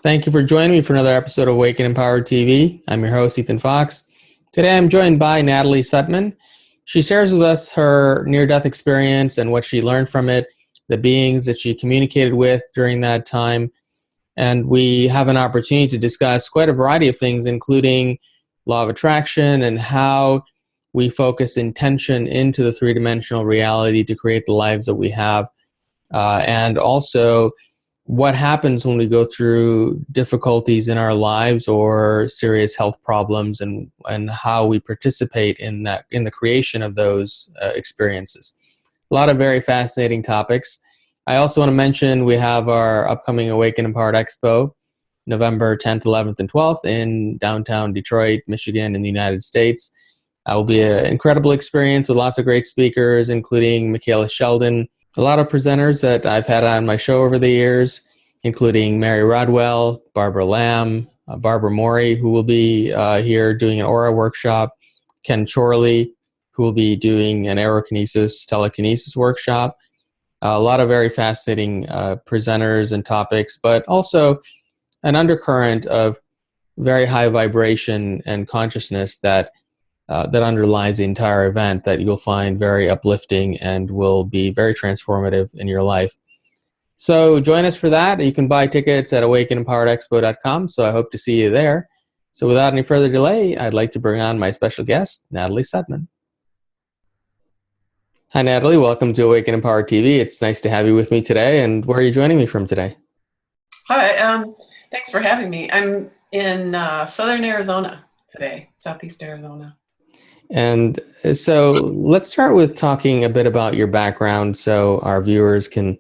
Thank you for joining me for another episode of Awaken Empowered TV. I'm your host, Ethan Fox. Today I'm joined by Natalie Sudman. She shares with us her near-death experience and what she learned from it, the beings that she communicated with during that time, and we have an opportunity to discuss quite a variety of things, including law of attraction and how we focus intention into the three-dimensional reality to create the lives that we have, and also what happens when we go through difficulties in our lives or serious health problems, and how we participate in the creation of those experiences. A lot of very fascinating topics. I also want to mention we have our upcoming Awaken Empowered Expo, November 10th, 11th, and 12th in downtown Detroit, Michigan, in the United States. It will be an incredible experience with lots of great speakers, including Michaela Sheldon, a lot of presenters that I've had on my show over the years, including Mary Rodwell, Barbara Lamb, Barbara Morey, who will be here doing an aura workshop, Ken Chorley, who will be doing an aerokinesis, telekinesis workshop. A lot of very fascinating presenters and topics, but also an undercurrent of very high vibration and consciousness that underlies the entire event, that you'll find very uplifting and will be very transformative in your life. So join us for that. You can buy tickets at awakenempoweredexpo.com, so I hope to see you there. So without any further delay, I'd like to bring on my special guest, Natalie Sudman. Hi, Natalie. Welcome to Awaken Empowered TV. It's nice to have you with me today. And where are you joining me from today? Hi. Thanks for having me. I'm in southern Arizona today, southeast Arizona. And so let's start with talking a bit about your background so our viewers can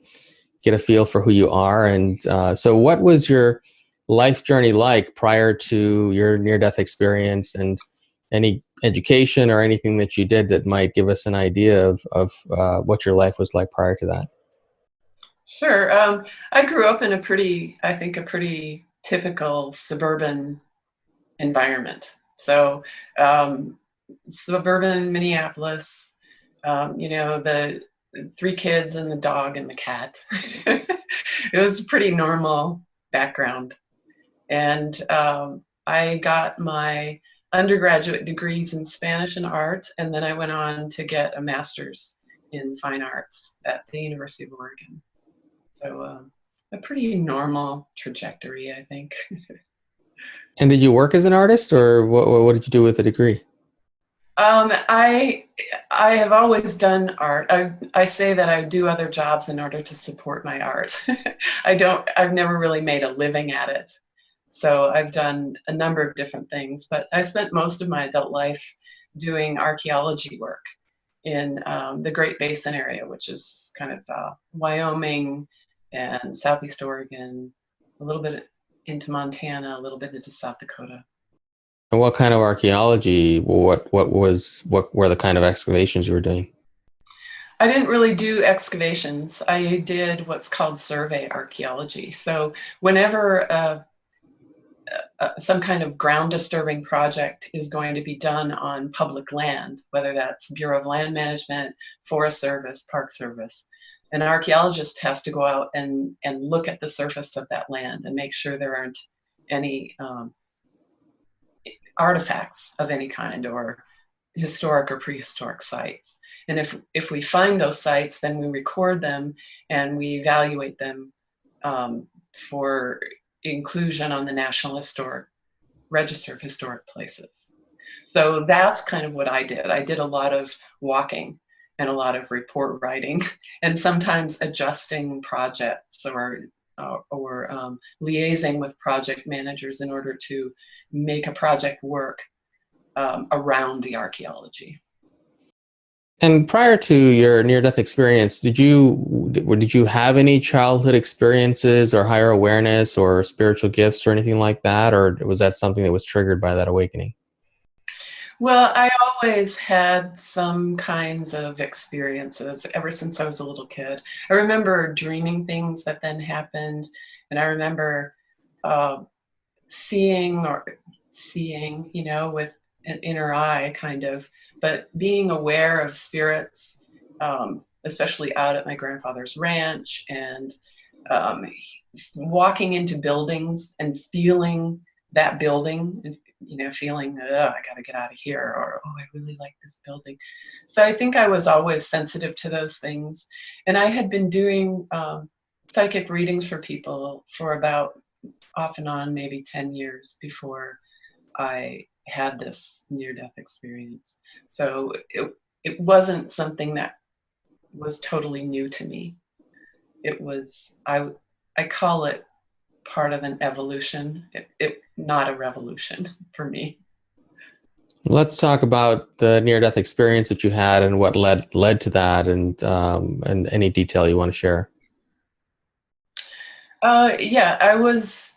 get a feel for who you are. And so what was your life journey like prior to your near-death experience, and any education or anything that you did that might give us an idea of what your life was like prior to that? Sure. I grew up in a pretty typical suburban environment. So suburban Minneapolis, the 3 kids and the dog and the cat. It was a pretty normal background. And I got my undergraduate degrees in Spanish and art, and then I went on to get a master's in fine arts at the University of Oregon. So a pretty normal trajectory, I think. And did you work as an artist, or what did you do with the degree? I have always done art. I say that I do other jobs in order to support my art. I've never really made a living at it. So I've done a number of different things, but I spent most of my adult life doing archaeology work in the Great Basin area, which is kind of Wyoming and Southeast Oregon, a little bit into Montana, a little bit into South Dakota. And what kind of archaeology, what were the kind of excavations you were doing? I didn't really do excavations. I did what's called survey archaeology. So whenever some kind of ground disturbing project is going to be done on public land, whether that's Bureau of Land Management, Forest Service, Park Service, an archaeologist has to go out and look at the surface of that land and make sure there aren't any artifacts of any kind, or historic or prehistoric sites. And if we find those sites, then we record them and we evaluate them for inclusion on the National Historic Register of Historic Places. So that's kind of what I did. I did a lot of walking and a lot of report writing, and sometimes adjusting projects or liaising with project managers in order to make a project work around the archaeology. And prior to your near-death experience, did you have any childhood experiences or higher awareness or spiritual gifts or anything like that, or was that something that was triggered by that awakening? Well, I always had some kinds of experiences ever since I was a little kid. I remember dreaming things that then happened, and I remember seeing, with an inner eye kind of, but being aware of spirits, especially out at my grandfather's ranch, and um, walking into buildings and feeling that building, and feeling, I got to get out of here, or I really like this building. So I think I was always sensitive to those things, and I had been doing psychic readings for people for about, off and on, maybe 10 years before I had this near-death experience. So it wasn't something that was totally new to me. It was, I call it part of an evolution, not a revolution for me. Let's talk about the near-death experience that you had and what led to that, and any detail you want to share. Yeah, I was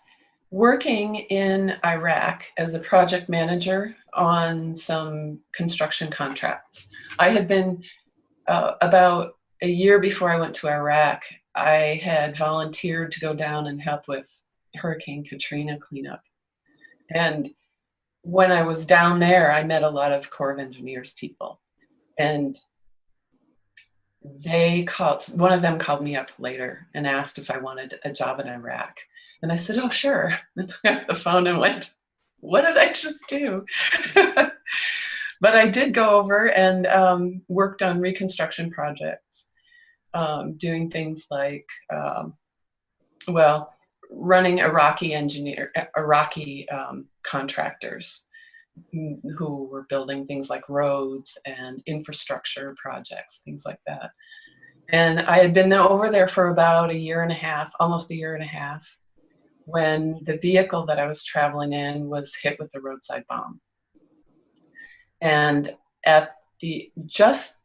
working in Iraq as a project manager on some construction contracts. I had been, about a year before I went to Iraq, I had volunteered to go down and help with Hurricane Katrina cleanup. And when I was down there, I met a lot of Corps of Engineers people. And one of them called me up later and asked if I wanted a job in Iraq. And I said, oh, sure. And I got the phone and went, what did I just do? But I did go over and worked on reconstruction projects, doing things like, running Iraqi contractors who were building things like roads and infrastructure projects, things like that. And I had been over there for about a year and a half, almost a year and a half, when the vehicle that I was traveling in was hit with a roadside bomb. And just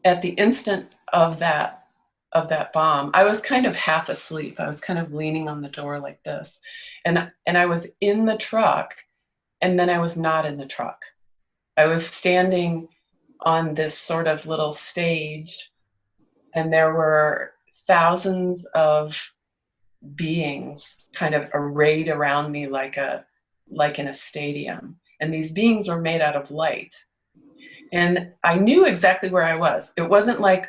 at the instant of that bomb, I was kind of half asleep. I was kind of leaning on the door like this. And I was in the truck, and then I was not in the truck. I was standing on this sort of little stage, and there were thousands of beings kind of arrayed around me like in a stadium. And these beings were made out of light. And I knew exactly where I was. It wasn't like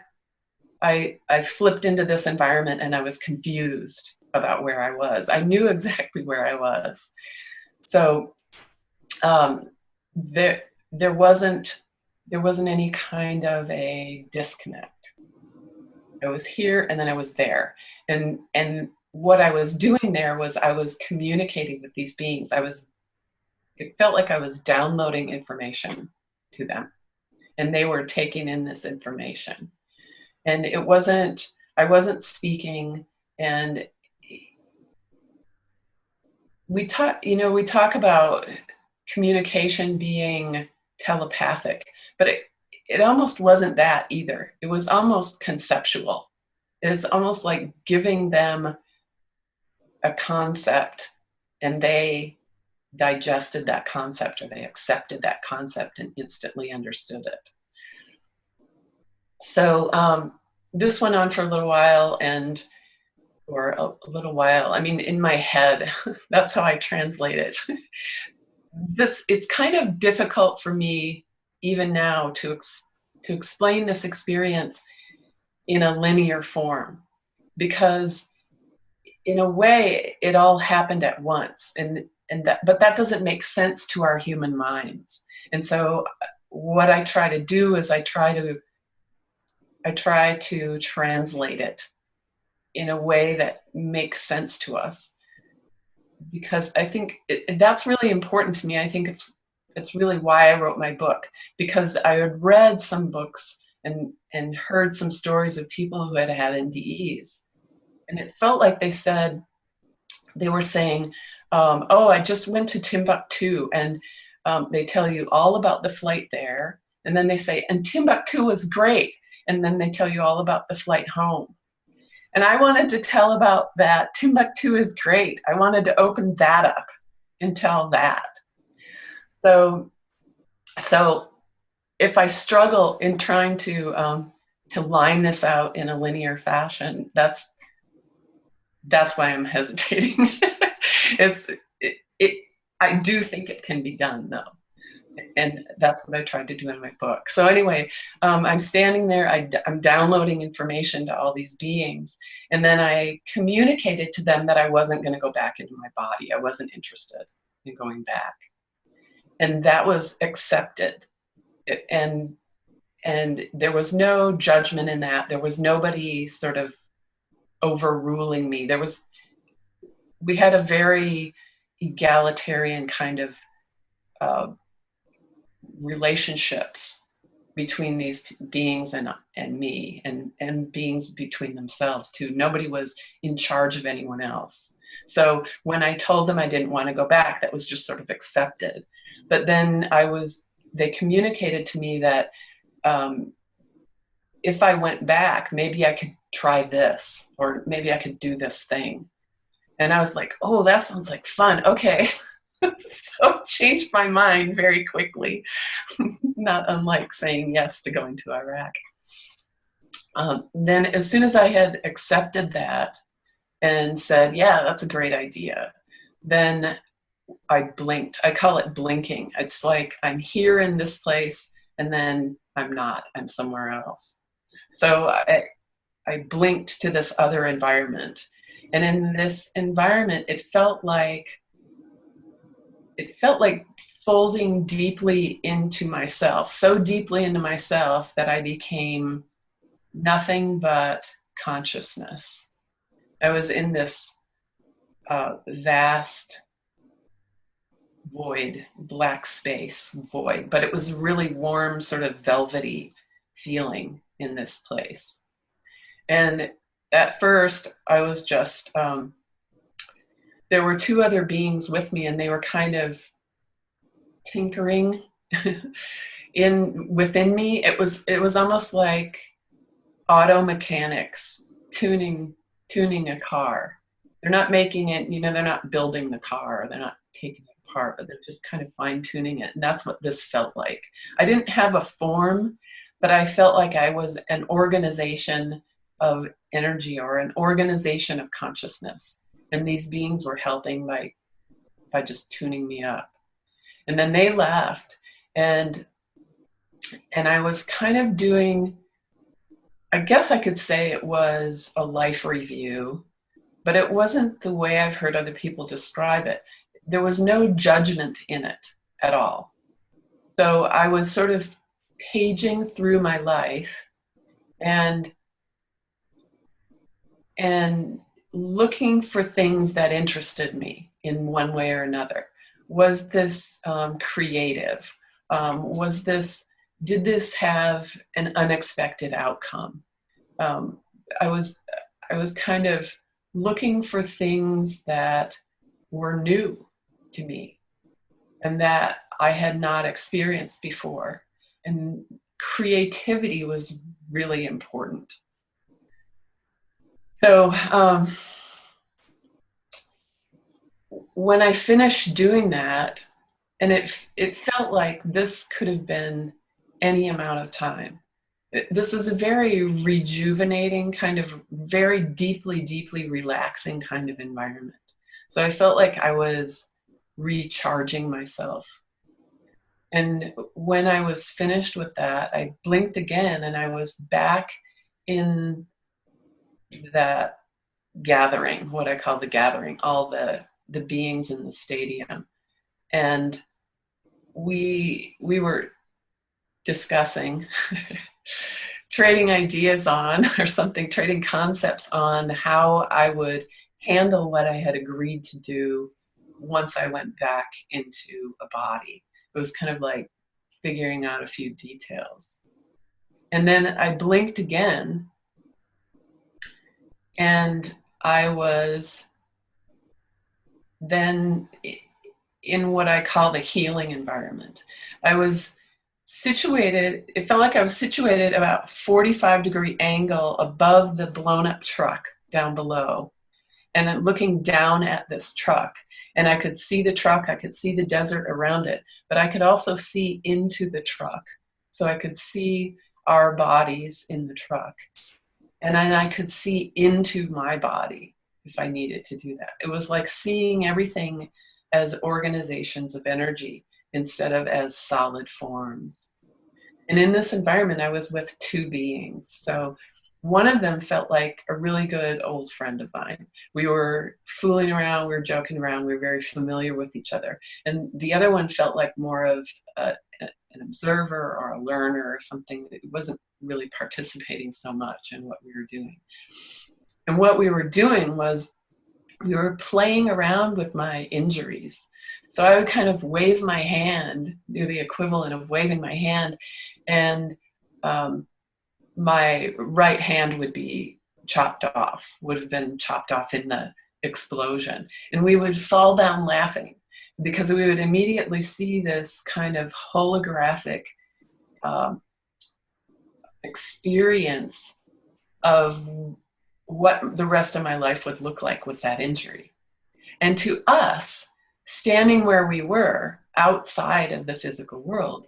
I flipped into this environment and I was confused about where I was. I knew exactly where I was. So there wasn't any kind of a disconnect. I was here and then I was there. And what I was doing there was I was communicating with these beings. It felt like I was downloading information to them, and they were taking in this information. And I wasn't speaking. And we talk about communication being telepathic, but it almost wasn't that either. It was almost conceptual. It's almost like giving them a concept, and they digested that concept, or they accepted that concept and instantly understood it. So this went on for a little while, in my head, that's how I translate it. It's kind of difficult for me even now to explain this experience in a linear form, because in a way it all happened at once, but that doesn't make sense to our human minds. And so what I try to do is I try to translate it in a way that makes sense to us, because I think that's really important to me. I think it's really why I wrote my book, because I had read some books and heard some stories of people who had had NDEs, and it felt like they were saying, I just went to Timbuktu, and they tell you all about the flight there, and then they say, and Timbuktu was great, and then they tell you all about the flight home. And I wanted to tell about that. Timbuktu is great. I wanted to open that up and tell that. So if I struggle in trying to line this out in a linear fashion, that's why I'm hesitating. I do think it can be done, though. And that's what I tried to do in my book. So anyway, I'm standing there, I'm downloading information to all these beings, and then I communicated to them that I wasn't going to go back into my body. I wasn't interested in going back. And that was accepted. And there was no judgment in that. There was nobody sort of overruling me. We had a very egalitarian kind of relationships between these beings and me, and beings between themselves too. Nobody was in charge of anyone else. So when I told them I didn't want to go back, that was just sort of accepted. But then they communicated to me that if I went back, maybe I could try this, or maybe I could do this thing. And I was like, oh, that sounds like fun. Okay. So changed my mind very quickly, not unlike saying yes to going to Iraq. Then as soon as I had accepted that and said, yeah, that's a great idea, then I blinked. I call it blinking. It's like I'm here in this place, and then I'm not. I'm somewhere else. So I blinked to this other environment. And in this environment, it felt like folding deeply into myself, so deeply into myself that I became nothing but consciousness. I was in this vast void, black space void, but it was really warm, sort of velvety feeling in this place. And at first I was just, there were two other beings with me, and they were kind of tinkering within me. It was almost like auto mechanics tuning a car. They're not making it, they're not building the car, they're not taking it apart, but they're just kind of fine tuning it. And that's what this felt like. I didn't have a form, but I felt like I was an organization of energy, or an organization of consciousness. And these beings were helping by just tuning me up. And then they left, and I was kind of doing, I guess I could say it was a life review, but it wasn't the way I've heard other people describe it. There was no judgment in it at all. So I was sort of paging through my life and looking for things that interested me in one way or another. Was this creative? Did this have an unexpected outcome? I was kind of looking for things that were new to me and that I had not experienced before. And creativity was really important. So when I finished doing that, and it felt like this could have been any amount of time. This is a very rejuvenating, kind of very deeply, deeply relaxing kind of environment. So I felt like I was recharging myself. And when I was finished with that, I blinked again, and I was back in that gathering, what I call the gathering, all the beings in the stadium. And we were discussing trading ideas on, or something, trading concepts on how I would handle what I had agreed to do once I went back into a body. It was kind of like figuring out a few details. And then I blinked again, and I was then in what I call the healing environment. I was situated, it felt like I was situated about 45-degree angle above the blown up truck down below, and I'm looking down at this truck, and I could see the truck, I could see the desert around it, but I could also see into the truck. So I could see our bodies in the truck, and then I could see into my body if I needed to do that. It was like seeing everything as organizations of energy. instead of as solid forms. And in this environment, I was with two beings. So one of them felt like a really good old friend of mine. We were fooling around, we were joking around, we were very familiar with each other. And the other one felt like more of an observer or a learner or something that wasn't really participating so much in what we were doing. And what we were doing was we were playing around with my injuries. So I would kind of wave my hand, do the equivalent of waving my hand, and my right hand would be chopped off, would have been chopped off in the explosion. And we would fall down laughing because we would immediately see this kind of holographic experience of what the rest of my life would look like with that injury. And to us, standing where we were outside of the physical world,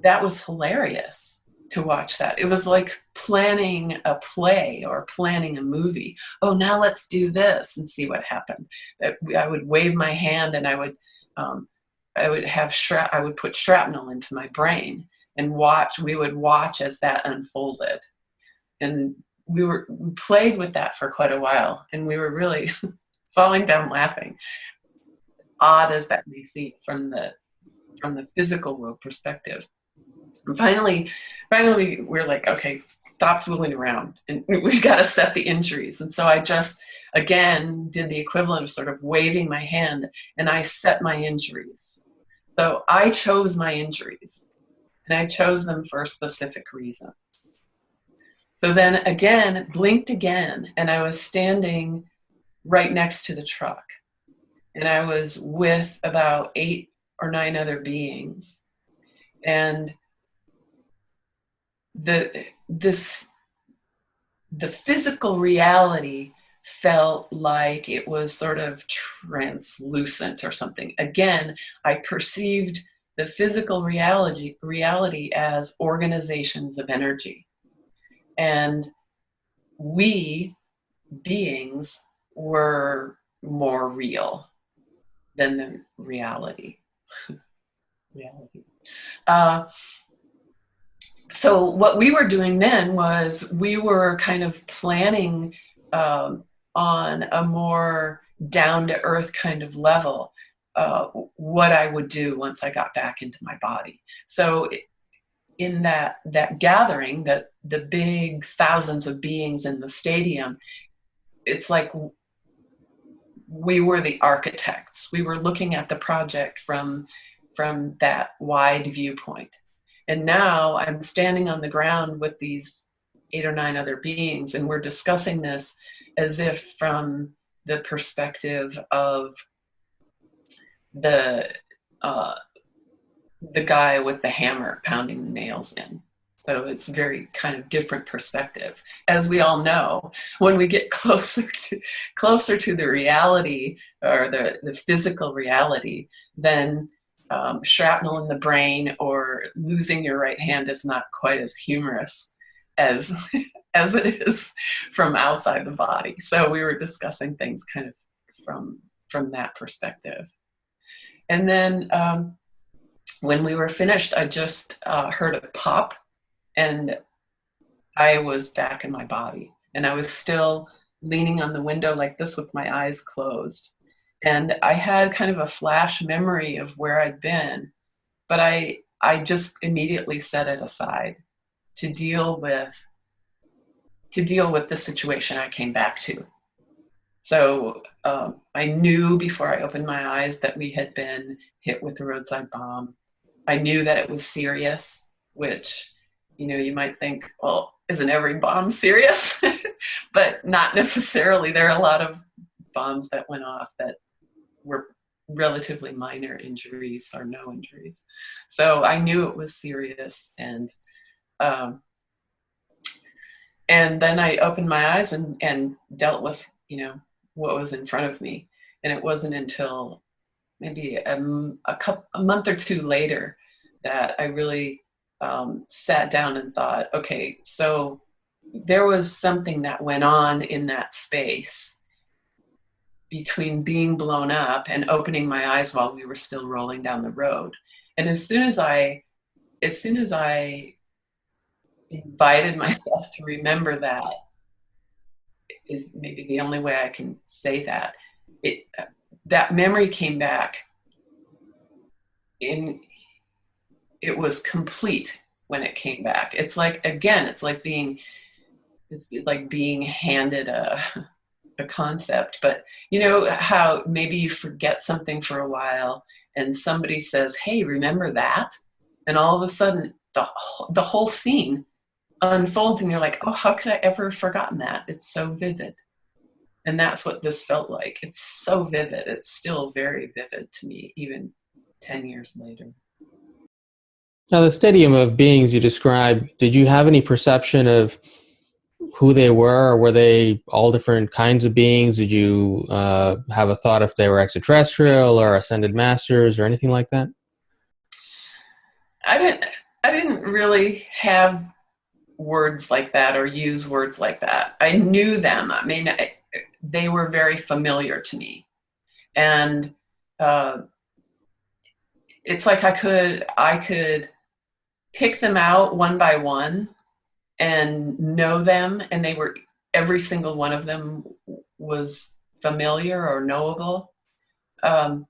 that was hilarious to watch that. It was like planning a play or planning a movie. Oh, now let's do this and see what happened. I would wave my hand and I would put shrapnel into my brain and we would watch as that unfolded. And we played with that for quite a while, and we were really falling down laughing. Odd as that may seem from the physical world perspective. And finally we're like, okay, stop fooling around, and we've got to set the injuries. And so I just again did the equivalent of sort of waving my hand, and I set my injuries. So I chose my injuries, and I chose them for a specific reason. So then again, blinked again, and I was standing right next to the truck. And I was with about 8 or 9 other beings. And the physical reality felt like it was sort of translucent or something. Again, I perceived the physical reality as organizations of energy. And we beings were more real than the reality. So what we were doing then was we were kind of planning on a more down-to-earth kind of level what I would do once I got back into my body. So in that gathering, the big thousands of beings in the stadium, it's like we were the architects. We were looking at the project from that wide viewpoint. And now I'm standing on the ground with these 8 or 9 other beings, and we're discussing this as if from the perspective of the guy with the hammer pounding the nails in. So it's very kind of different perspective. As we all know, when we get closer to the reality or the physical reality, then shrapnel in the brain or losing your right hand is not quite as humorous as it is from outside the body. So we were discussing things kind of from that perspective. And then when we were finished, I just heard a pop, and I was back in my body. And I was still leaning on the window like this with my eyes closed. And I had kind of a flash memory of where I'd been, but I just immediately set it aside to deal with the situation I came back to. So I knew before I opened my eyes that we had been hit with a roadside bomb. I knew that it was serious, which, you might think, well, isn't every bomb serious? But not necessarily. There are a lot of bombs that went off that were relatively minor injuries or no injuries. So I knew it was serious, and then I opened my eyes and dealt with, what was in front of me. And it wasn't until maybe a month or 2 later that I really sat down and thought, okay, so there was something that went on in that space between being blown up and opening my eyes while we were still rolling down the road. And as soon as I invited myself to remember that, is maybe the only way I can say that, that memory came back, in it was complete when it came back. It's like, again, it's like being handed a concept. But you know how maybe you forget something for a while and somebody says, hey, remember that? And all of a sudden the whole scene unfolds and you're like, oh, how could I ever have forgotten that? It's so vivid. And that's what this felt like. It's so vivid. It's still very vivid to me, even 10 years later. Now, the stadium of beings you described, did you have any perception of who they were, or were they all different kinds of beings? Did you have a thought if they were extraterrestrial or ascended masters or anything like that? I didn't really have words like that or use words like that. I knew them. I mean, they were very familiar to me. And it's like I could pick them out one by one and know them, and every single one of them was familiar or knowable. And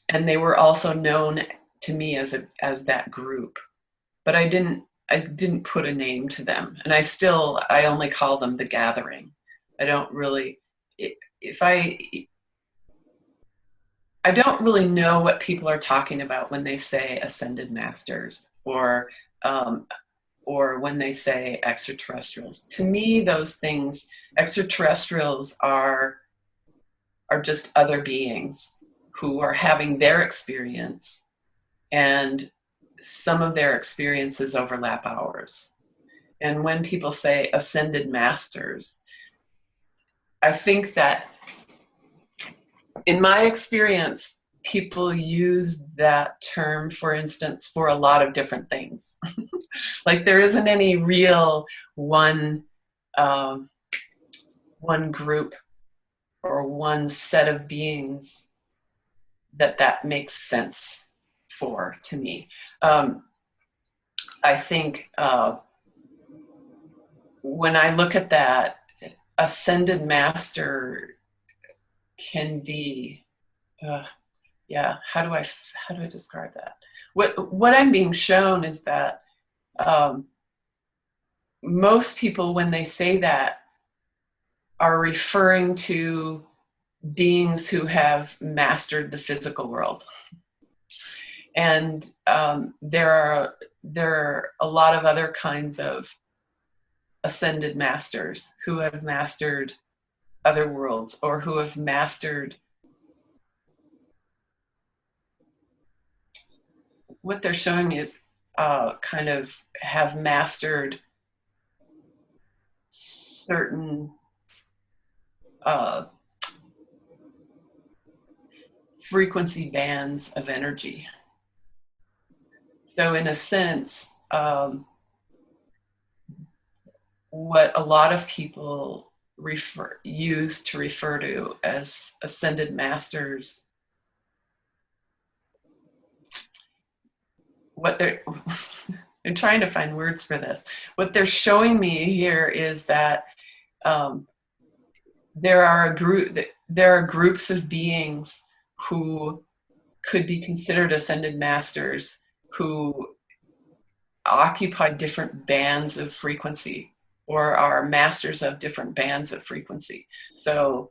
they were also known to me as that group. But I didn't put a name to them. And I only call them the gathering. I don't really, I don't really know what people are talking about when they say ascended masters or when they say extraterrestrials. To me, those things, extraterrestrials are just other beings who are having their experience, and some of their experiences overlap ours. And when people say ascended masters, I think that in my experience, people use that term, for instance, for a lot of different things. Like there isn't any real one group or one set of beings that makes sense for, to me. I think when I look at that, ascended master can be, how do I describe that? What I'm being shown is that most people, when they say that, are referring to beings who have mastered the physical world. And there are a lot of other kinds of ascended masters who have mastered other worlds, or who have mastered, what they're showing me is kind of have mastered certain frequency bands of energy. So in a sense, what a lot of people use to refer to as ascended masters, I'm trying to find words for this. What they're showing me here is that there are groups of beings who could be considered ascended masters, who occupy different bands of frequency, or are masters of different bands of frequency. So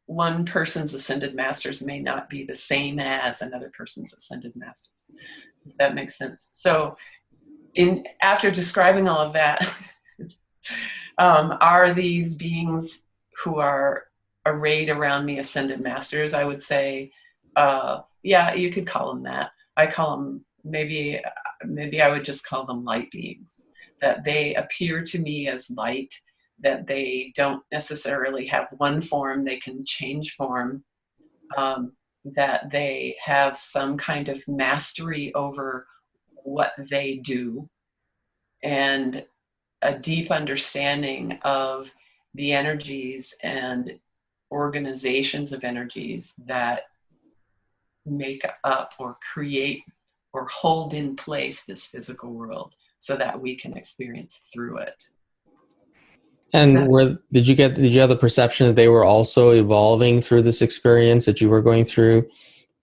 one person's ascended masters may not be the same as another person's ascended masters, if that makes sense. So after describing all of that, are these beings who are arrayed around me ascended masters? I would say, yeah, you could call them that. I call them, maybe I would just call them light beings, that they appear to me as light, that they don't necessarily have one form, they can change form, that they have some kind of mastery over what they do, and a deep understanding of the energies and organizations of energies that make up or create or hold in place this physical world so that we can experience through it. And did you have the perception that they were also evolving through this experience that you were going through?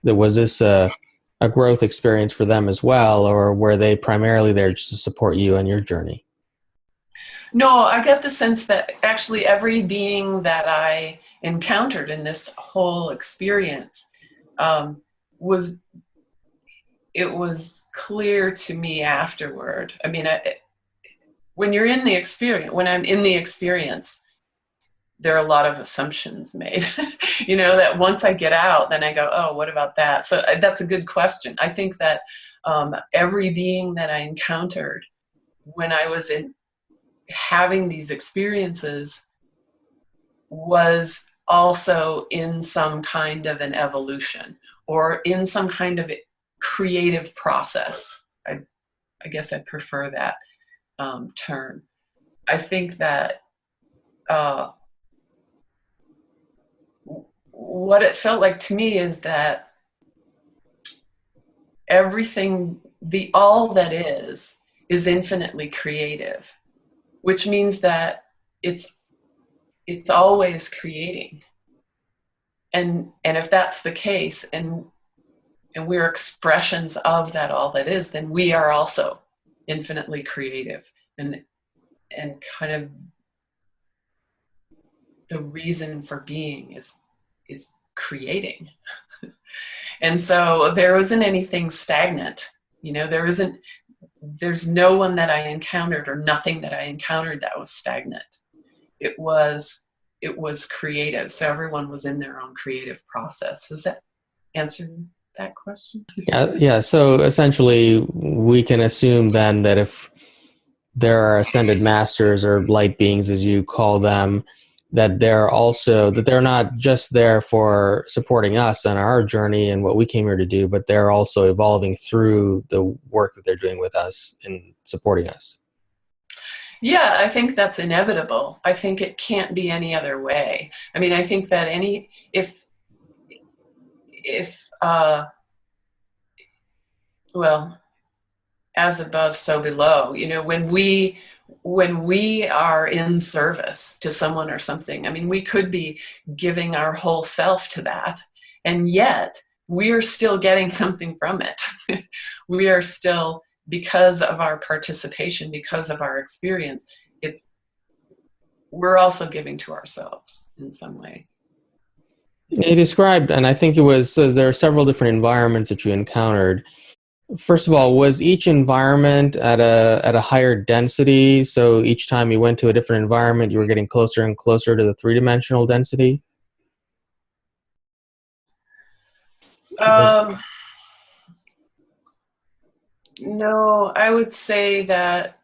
That was this a growth experience for them as well, or were they primarily there just to support you on your journey? No, I get the sense that actually every being that I encountered in this whole experience was clear to me afterward. I mean, when you're in the experience, when I'm in the experience, there are a lot of assumptions made, that once I get out, then I go, oh, what about that? So that's a good question. I think that every being that I encountered when I was having these experiences was also in some kind of an evolution or in some kind of creative process. I guess I prefer that term. I think that what it felt like to me is that everything, all that is infinitely creative, which means that it's always creating. And if that's the case, and we're expressions of that all that is, then we are also infinitely creative, and kind of the reason for being is creating. And so there wasn't anything stagnant, there's no one that I encountered or nothing that I encountered that was stagnant. It was creative. So everyone was in their own creative process. Does that answer that question? Yeah. So essentially, we can assume then that if there are ascended masters or light beings, as you call them, that they're not just there for supporting us on our journey and what we came here to do, but they're also evolving through the work that they're doing with us and supporting us. Yeah, I think that's inevitable. I think it can't be any other way. I mean, I think that well, as above, so below, when we are in service to someone or something, I mean, we could be giving our whole self to that, and yet we are still getting something from it. We are still, because of our participation, because of our experience, we're also giving to ourselves in some way. You described, and I think it was, there are several different environments that you encountered. First of all, was each environment at a higher density? So each time you went to a different environment, you were getting closer and closer to the three-dimensional density? No, I would say that,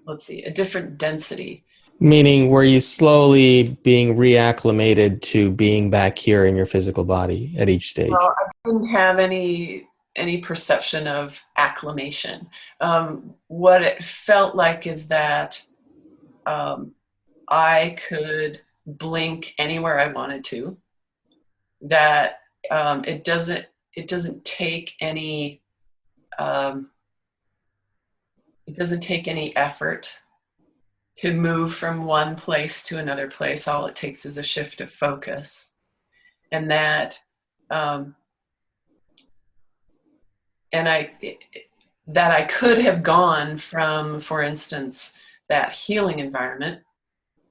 let's see, a different density. Meaning, were you slowly being reacclimated to being back here in your physical body at each stage? Well, I didn't have any perception of acclimation. What it felt like is that I could blink anywhere I wanted to. That it doesn't take any effort to move from one place to another place. All it takes is a shift of focus, and that I could have gone from, for instance, that healing environment,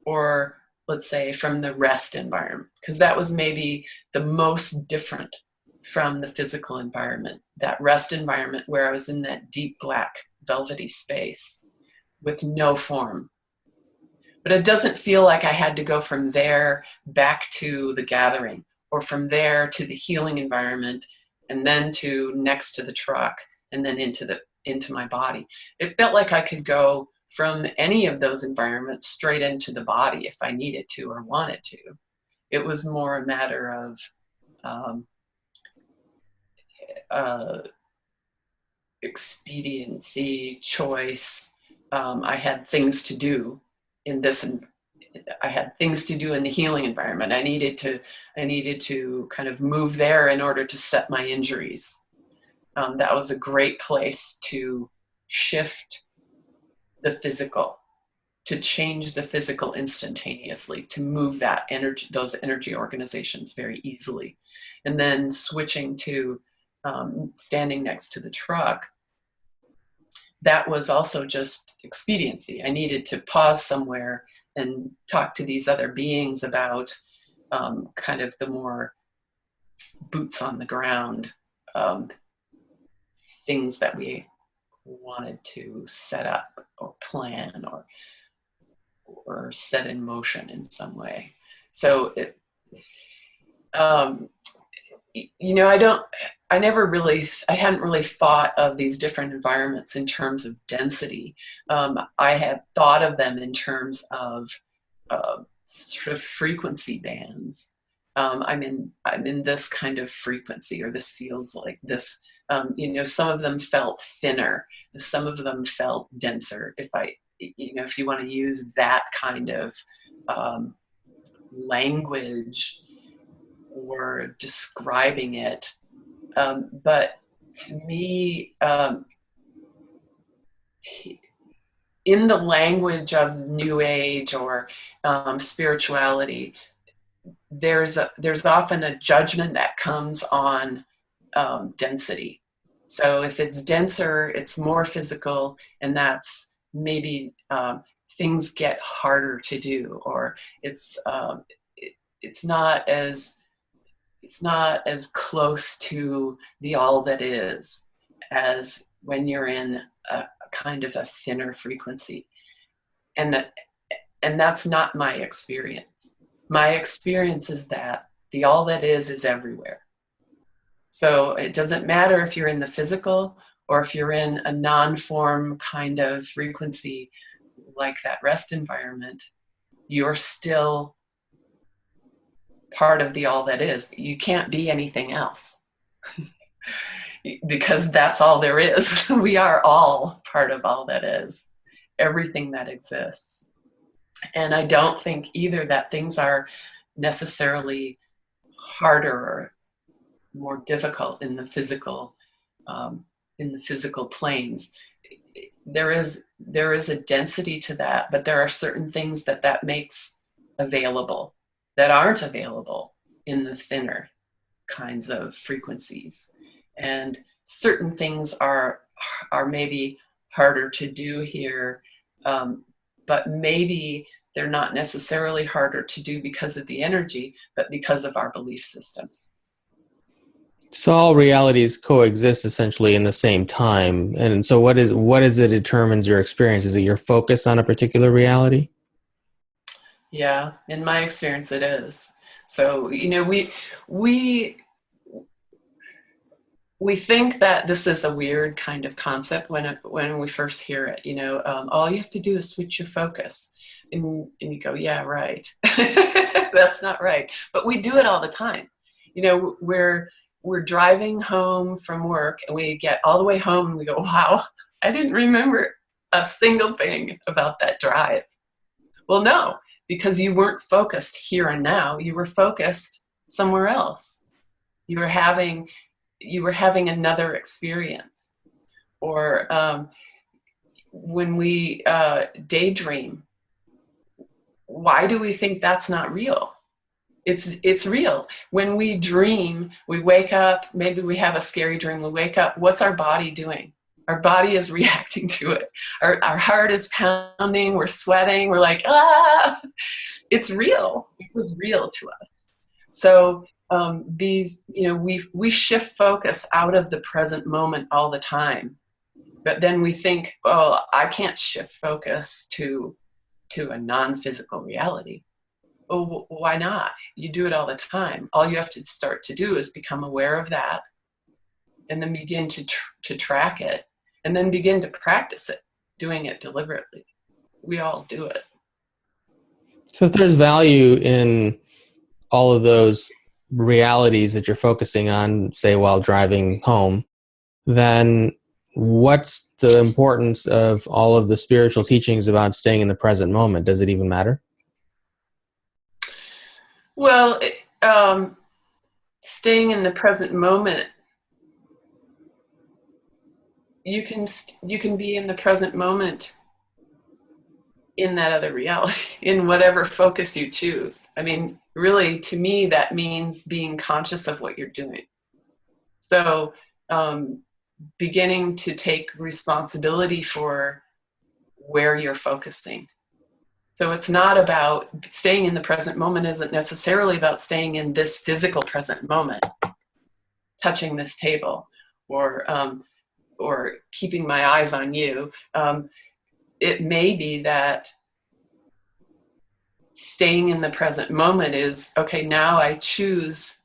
or let's say from the rest environment, because that was maybe the most different from the physical environment. That rest environment where I was in that deep black velvety space with no form. But it doesn't feel like I had to go from there back to the gathering, or from there to the healing environment, and then to next to the truck, and then into my body. It felt like I could go from any of those environments straight into the body if I needed to or wanted to. It was more a matter of expediency, choice. I had things to do in this I had things to do in the healing environment. I needed to kind of move there in order to set my injuries. That was a great place to shift the physical, to change the physical instantaneously, to move that energy, those energy organizations very easily. And then switching to standing next to the truck, that was also just expediency. I needed to pause somewhere and talk to these other beings about kind of the more boots on the ground things that we wanted to set up or plan or set in motion in some way. So you know, I hadn't really thought of these different environments in terms of density. I had thought of them in terms of sort of frequency bands. I'm in this kind of frequency, or this feels like this. You know, some of them felt thinner, some of them felt denser. If you want to use that kind of language or describing it, but to me, in the language of New Age or spirituality, there's often a judgment that comes on density. So if it's denser, it's more physical, and that's maybe things get harder to do, or it's not as close to the all that is as when you're in a kind of a thinner frequency. And that's not my experience. My experience is that the all that is everywhere. So it doesn't matter if you're in the physical or if you're in a non-form kind of frequency like that rest environment, you're still part of the all that is. You can't be anything else because that's all there is. We are all part of all that is, everything that exists. And I don't think either that things are necessarily harder or more difficult in the physical planes. There is a density to that, but there are certain things that makes available that aren't available in the thinner kinds of frequencies. And certain things are maybe harder to do here, but maybe they're not necessarily harder to do because of the energy, but because of our belief systems. So all realities coexist essentially in the same time. And so what is it determines your experience? Is it your focus on a particular reality? Yeah, in my experience it is. So, you know, we think that this is a weird kind of concept when we first hear it. You know, all you have to do is switch your focus, and you go, yeah, right. That's not right, but we do it all the time. You know, we're driving home from work, and we get all the way home, and we go, wow, I didn't remember a single thing about that drive. Well, no, because you weren't focused here and now. You were focused somewhere else. You were having another experience. Or when we daydream, why do we think that's not real? It's real. When we dream, we wake up, maybe we have a scary dream, we wake up, what's our body doing? Our body is reacting to it. Our heart is pounding, we're sweating, we're like, ah! It's real. It was real to us. So these, you know, we shift focus out of the present moment all the time. But then we think, oh, I can't shift focus to a non-physical reality. Oh, why not? You do it all the time. All you have to start to do is become aware of that, and then begin to track it, and then begin to practice it, doing it deliberately. We all do it. So if there's value in all of those realities that you're focusing on, say, while driving home, then what's the importance of all of the spiritual teachings about staying in the present moment? Does it even matter? Well, staying in the present moment, you can be in the present moment in that other reality, in whatever focus you choose. I mean, really, to me, that means being conscious of what you're doing. So, beginning to take responsibility for where you're focusing. So it's not about staying in the present moment, isn't necessarily about staying in this physical present moment, touching this table, or keeping my eyes on you. It may be that staying in the present moment is, okay, now I choose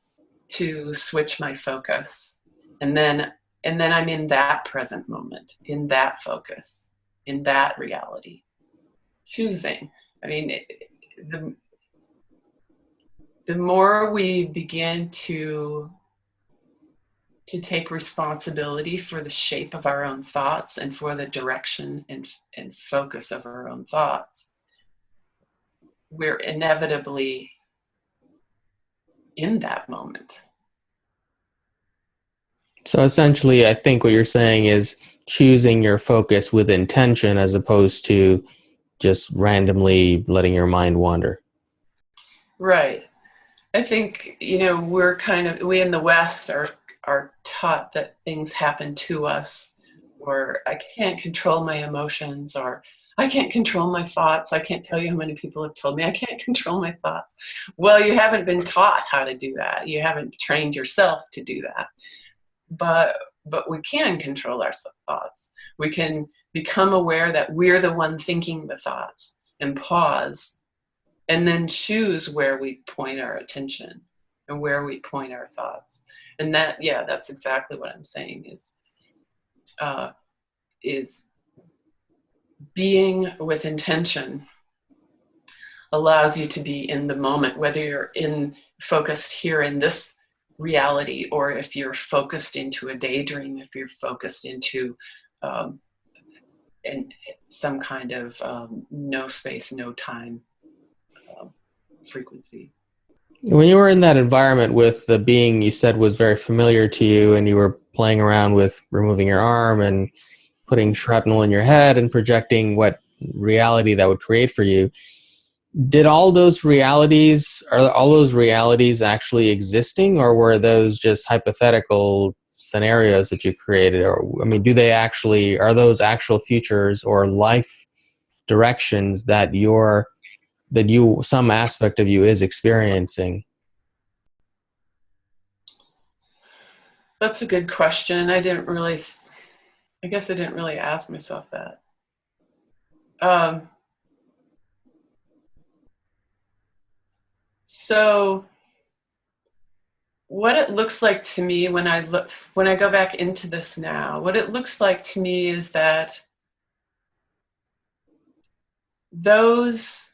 to switch my focus. And then I'm in that present moment, in that focus, in that reality. Choosing. I mean, the more we begin to take responsibility for the shape of our own thoughts and for the direction and focus of our own thoughts, we're inevitably in that moment. So essentially, I think what you're saying is choosing your focus with intention as opposed to just randomly letting your mind wander. Right. I think, we in the West are taught that things happen to us, or I can't control my emotions, or I can't control my thoughts. I can't tell you how many people have told me I can't control my thoughts. Well, you haven't been taught how to do that. You haven't trained yourself to do that. But we can control our thoughts. We can become aware that we're the one thinking the thoughts, and pause, and then choose where we point our attention and where we point our thoughts. And that's exactly what I'm saying is being with intention allows you to be in the moment, whether you're focused here in this reality, or if you're focused into a daydream, if you're focused into some kind of no space, no time frequency. When you were in that environment with the being you said was very familiar to you, and you were playing around with removing your arm and putting shrapnel in your head and projecting what reality that would create for you, are all those realities actually existing, or were those just hypothetical scenarios that you created? Or, I mean, are those actual futures or life directions that some aspect of you is experiencing? That's a good question. I guess I didn't really ask myself that. So what it looks like to me when I go back into this now, what it looks like to me is that those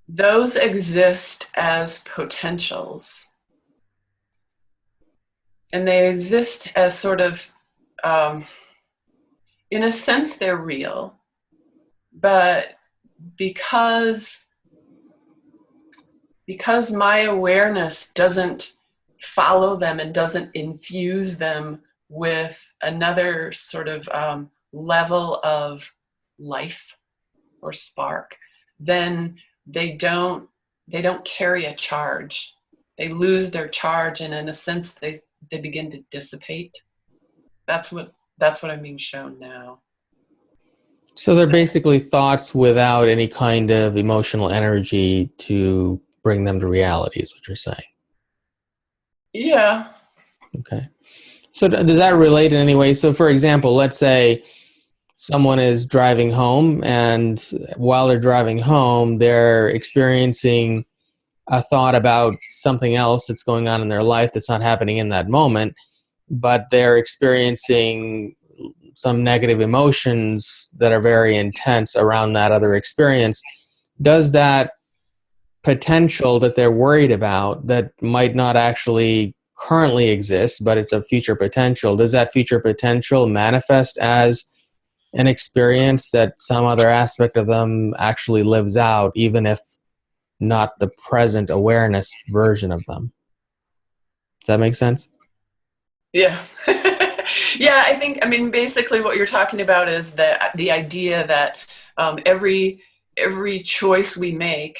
exist as potentials, and they exist as sort of, in a sense, they're real, but because my awareness doesn't follow them and doesn't infuse them with another sort of level of life or spark, then they don't carry a charge. They lose their charge, and in a sense, they begin to dissipate. That's what I'm being shown now. So they're basically thoughts without any kind of emotional energy to bring them to reality, is what you're saying. Yeah. Okay. So does that relate in any way? So for example, let's say someone is driving home, and while they're driving home, they're experiencing a thought about something else that's going on in their life that's not happening in that moment, but they're experiencing some negative emotions that are very intense around that other experience. Does that potential that they're worried about that might not actually currently exist, but it's a future potential, does that future potential manifest as an experience that some other aspect of them actually lives out, even if not the present awareness version of them. Does that make sense? Yeah. Yeah, I mean, basically what you're talking about is the idea that every choice we make,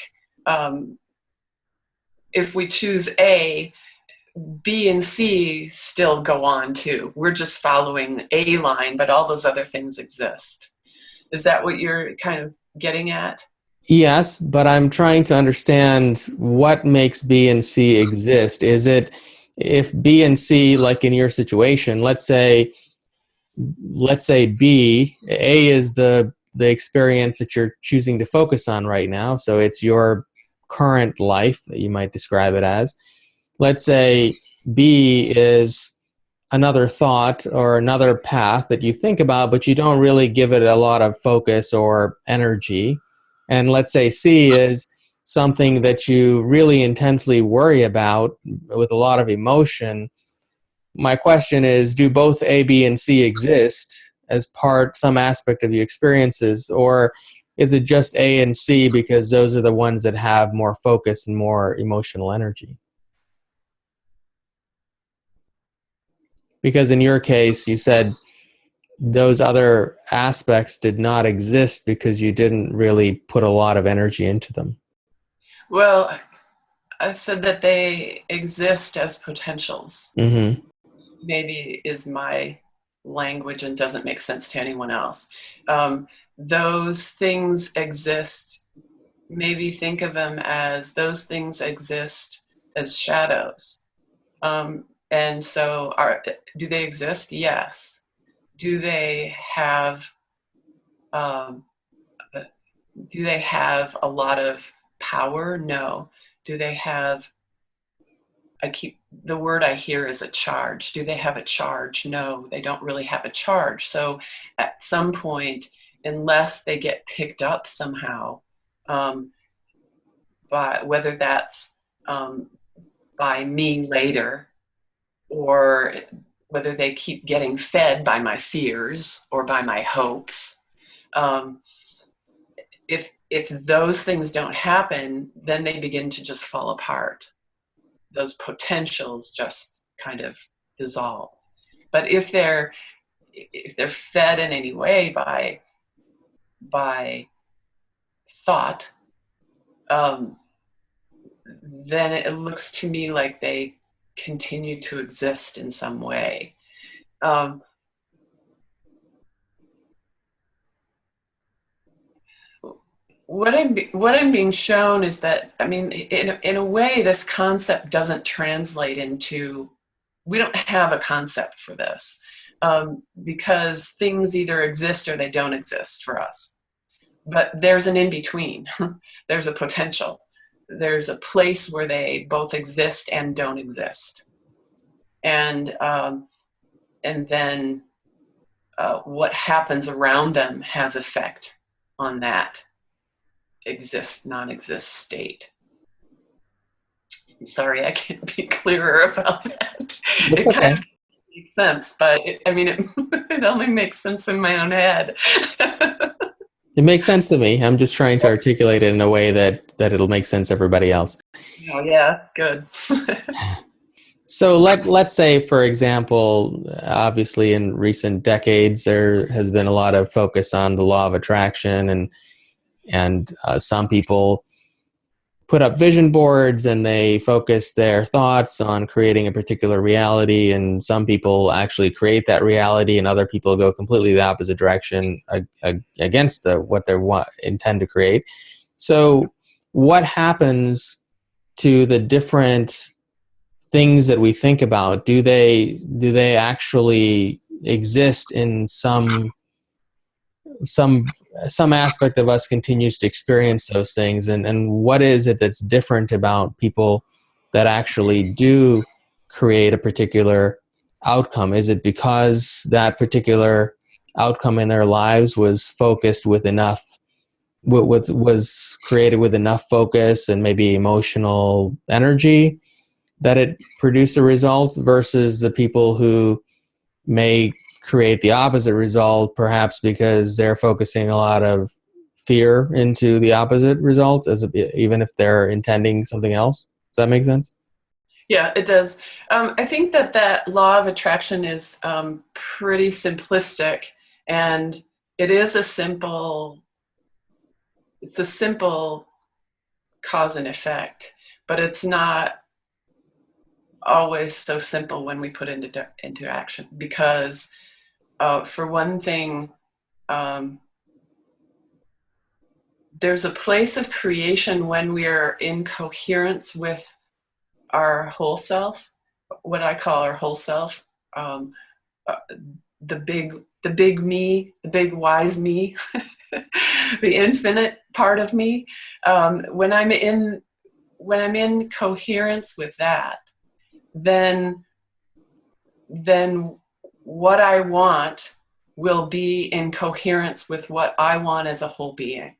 if we choose A, B and C still go on too. We're just following A line, but all those other things exist. Is that what you're kind of getting at? Yes, but I'm trying to understand what makes B and C exist. Is it if B and C, like in your situation, let's say B, A is the experience that you're choosing to focus on right now. So it's your current life that you might describe it as. Let's say B is another thought or another path that you think about, but you don't really give it a lot of focus or energy. And let's say C is something that you really intensely worry about with a lot of emotion. My question is, do both A, B, and C exist as some aspect of your experiences, or is it just A and C because those are the ones that have more focus and more emotional energy? Because in your case, you said those other aspects did not exist because you didn't really put a lot of energy into them. Well, I said that they exist as potentials. Mm-hmm. Maybe is my language and doesn't make sense to anyone else. Those things exist. Maybe think of them as those things exist as shadows. And so do they exist? Yes. Do they have a lot of power? No. Do they have, the word I hear is a charge. Do they have a charge? No, they don't really have a charge. So at some point, unless they get picked up somehow, by whether that's by me later, or whether they keep getting fed by my fears or by my hopes, if those things don't happen, then they begin to just fall apart. Those potentials just kind of dissolve. But if they're fed in any way by thought, then it looks to me like they continue to exist in some way. What I'm being shown is that, I mean, in a way, this concept doesn't translate into, we don't have a concept for this, because things either exist or they don't exist for us. But there's an in-between. There's a potential. There's a place where they both exist and don't exist. And then what happens around them has effect on that exist, non-exist state. I'm sorry, I can't be clearer about that. It's okay. Kind of makes sense, but it only makes sense in my own head. It makes sense to me. I'm just trying to articulate it in a way that it'll make sense to everybody else. Oh, yeah, good. So let's say, for example, obviously in recent decades, there has been a lot of focus on the law of attraction, and some people put up vision boards and they focus their thoughts on creating a particular reality, and some people actually create that reality, and other people go completely the opposite direction against what they intend to create. So what happens to the different things that we think about? Do they actually exist in some aspect of us continues to experience those things, and what is it that's different about people that actually do create a particular outcome? Is it because that particular outcome in their lives was focused with enough, was created with enough focus and maybe emotional energy that it produced a result, versus the people who may create the opposite result, perhaps because they're focusing a lot of fear into the opposite result, even if they're intending something else. Does that make sense? Yeah, it does. I think that law of attraction is pretty simplistic, and it's a simple cause and effect, but it's not always so simple when we put into action, because for one thing, there's a place of creation when we are in coherence with our whole self, what I call our whole self, the big me, the big wise me, the infinite part of me. When I'm in coherence with that, then what I want will be in coherence with what I want as a whole being.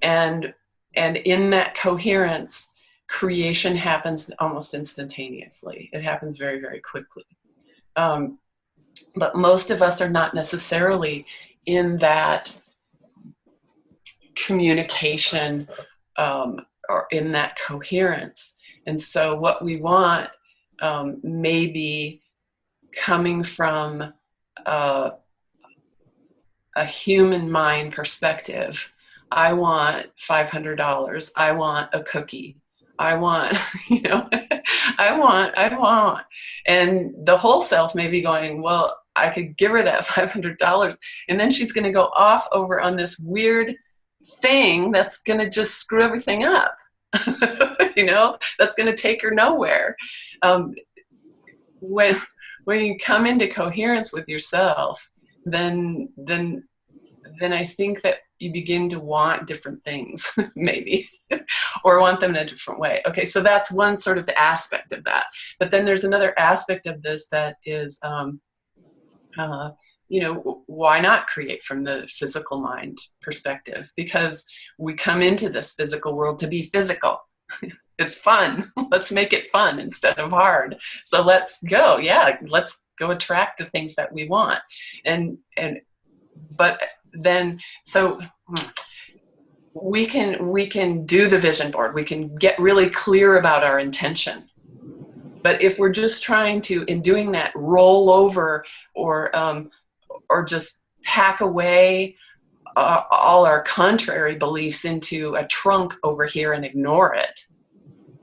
And in that coherence, creation happens almost instantaneously. It happens very, very quickly. But most of us are not necessarily in that communication or in that coherence. And so what we want may be coming from a human mind perspective. I want $500. I want a cookie. I want, I want. And the whole self may be going, well, I could give her that $500. And then she's going to go off over on this weird thing that's going to just screw everything up. That's going to take her nowhere. When you come into coherence with yourself, then I think that you begin to want different things, maybe, or want them in a different way. Okay, so that's one sort of aspect of that. But then there's another aspect of this that is, why not create from the physical mind perspective? Because we come into this physical world to be physical. It's fun. Let's make it fun instead of hard. So let's go. Yeah, let's go attract the things that we want. But then, so we can do the vision board. We can get really clear about our intention. But if we're just trying to, in doing that, roll over or just pack away all our contrary beliefs into a trunk over here and ignore it,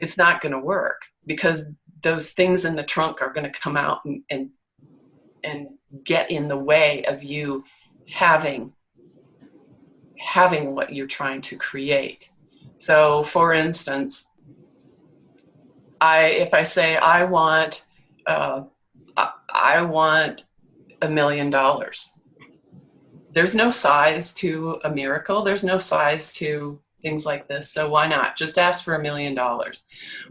it's not going to work, because those things in the trunk are going to come out and get in the way of you having what you're trying to create. So, for instance, if I say I want $1 million, there's no size to a miracle. There's no size to things like this. So why not just ask for $1 million?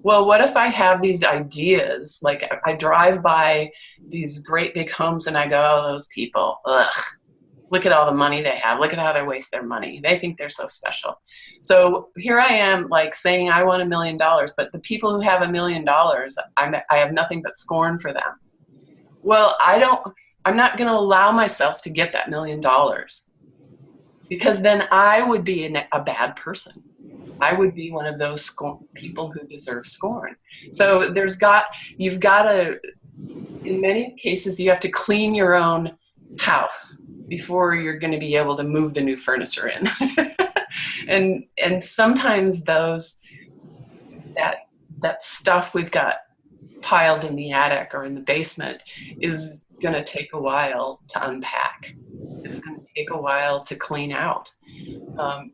Well, what if I have these ideas? Like, I drive by these great big homes and I go, oh, those people, ugh, look at all the money they have. Look at how they waste their money. They think they're so special. So here I am, like, saying I want $1 million, but the people who have $1 million, I have nothing but scorn for them. Well, I'm not going to allow myself to get that $1 million, because then I would be a bad person. I would be one of those people who deserve scorn. So you've got to, in many cases, you have to clean your own house before you're going to be able to move the new furniture in. and sometimes that stuff we've got piled in the attic or in the basement is going to take a while to unpack. It's going to take a while to clean out. And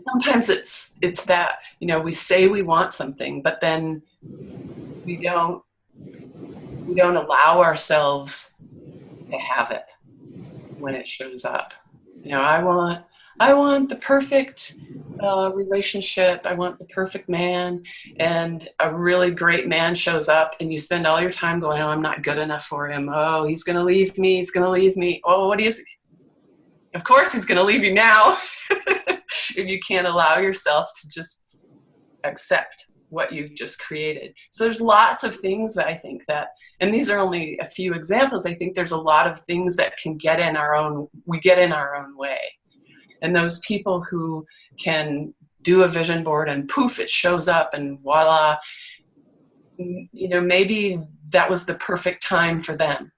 sometimes it's that, we say we want something, but then we don't allow ourselves to have it when it shows up. I want the perfect relationship. I want the perfect man, and a really great man shows up, and you spend all your time going, oh, I'm not good enough for him. Oh, he's going to leave me. He's going to leave me. Oh, what is he? Of course he's going to leave you now. If you can't allow yourself to just accept what you've just created. So there's lots of things that I think that, and these are only a few examples, I think there's a lot of things that can we get in our own way. And those people who can do a vision board and poof, it shows up and voila, maybe that was the perfect time for them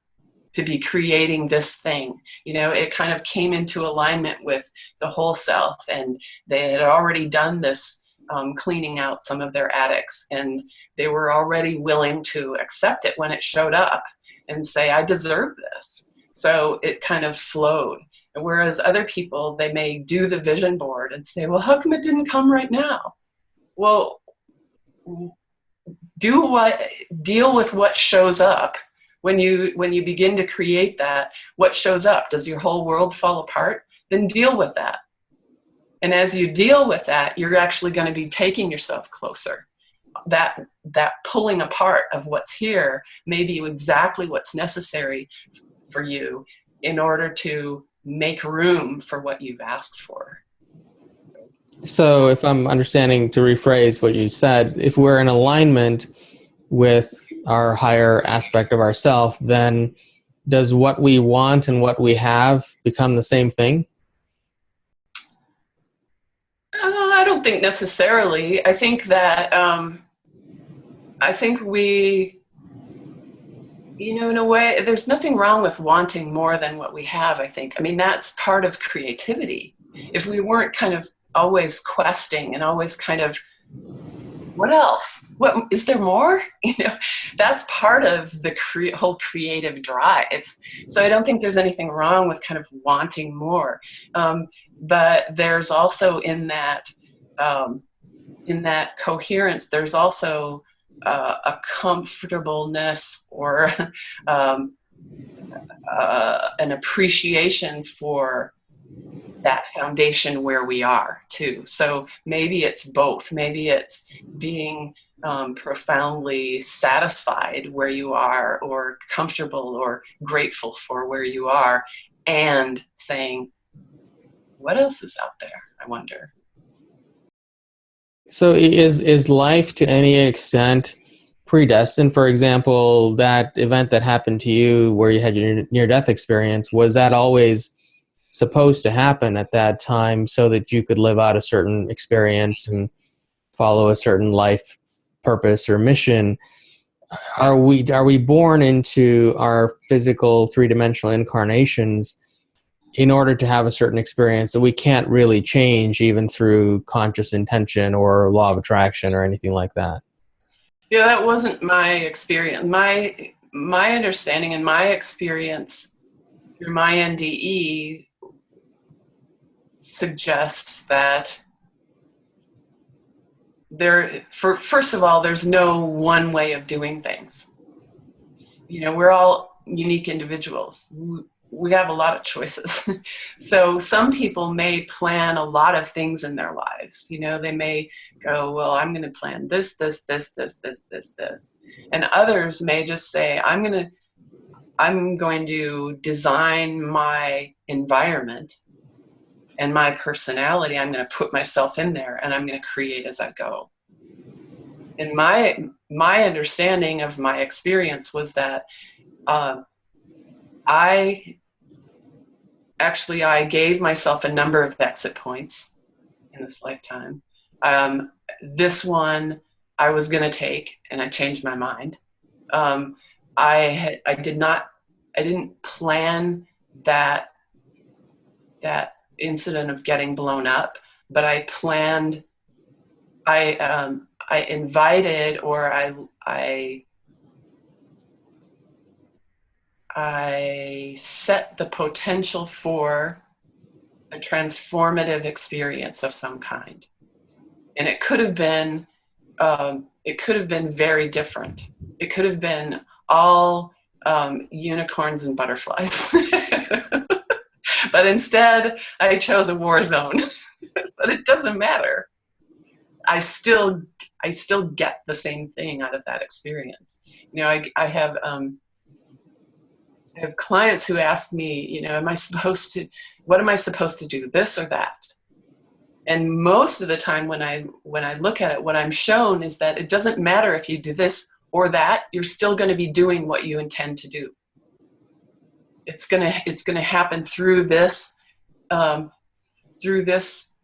to be creating this thing. It kind of came into alignment with the whole self, and they had already done this cleaning out some of their attics, and they were already willing to accept it when it showed up and say, I deserve this. So it kind of flowed. Whereas other people, they may do the vision board and say, well, how come it didn't come right now? Well, deal with what shows up. When you begin to create that, what shows up? Does your whole world fall apart? Then deal with that. And as you deal with that, you're actually going to be taking yourself closer. That pulling apart of what's here may be exactly what's necessary for you in order to make room for what you've asked for. So if I'm understanding, to rephrase what you said, if we're in alignment with our higher aspect of ourself, then does what we want and what we have become the same thing? I don't think necessarily. I think that we, in a way, there's nothing wrong with wanting more than what we have, I think. I mean, that's part of creativity. If we weren't kind of always questing and always kind of, what else? What is there more? That's part of the whole creative drive. So I don't think there's anything wrong with kind of wanting more. But there's also in that coherence, there's also a comfortableness or an appreciation for that foundation where we are too. So maybe it's both. Maybe it's being profoundly satisfied where you are, or comfortable or grateful for where you are, and saying, what else is out there, I wonder. So is life to any extent predestined? For example, that event that happened to you where you had your near-death experience, was that always supposed to happen at that time so that you could live out a certain experience and follow a certain life purpose or mission? Are we born into our physical three-dimensional incarnations in order to have a certain experience that we can't really change even through conscious intention or law of attraction or anything like that? Yeah, that wasn't my experience. My understanding and my experience through my NDE suggests that first of all, there's no one way of doing things. We're all unique individuals. We have a lot of choices. So some people may plan a lot of things in their lives. They may go, well, I'm going to plan this. And others may just say, I'm going to design my environment and my personality. I'm going to put myself in there and I'm going to create as I go. And my understanding of my experience was that I gave myself a number of exit points in this lifetime. This one I was going to take, and I changed my mind. I didn't plan that incident of getting blown up, but I invited, or I set the potential for a transformative experience of some kind. And it could have been very different. It could have been all unicorns and butterflies. But instead, I chose a war zone. But it doesn't matter. I still get the same thing out of that experience. I have clients who ask me, what am I supposed to do, this or that? And most of the time when I look at it, what I'm shown is that it doesn't matter if you do this or that, you're still going to be doing what you intend to do. It's going to happen through this through this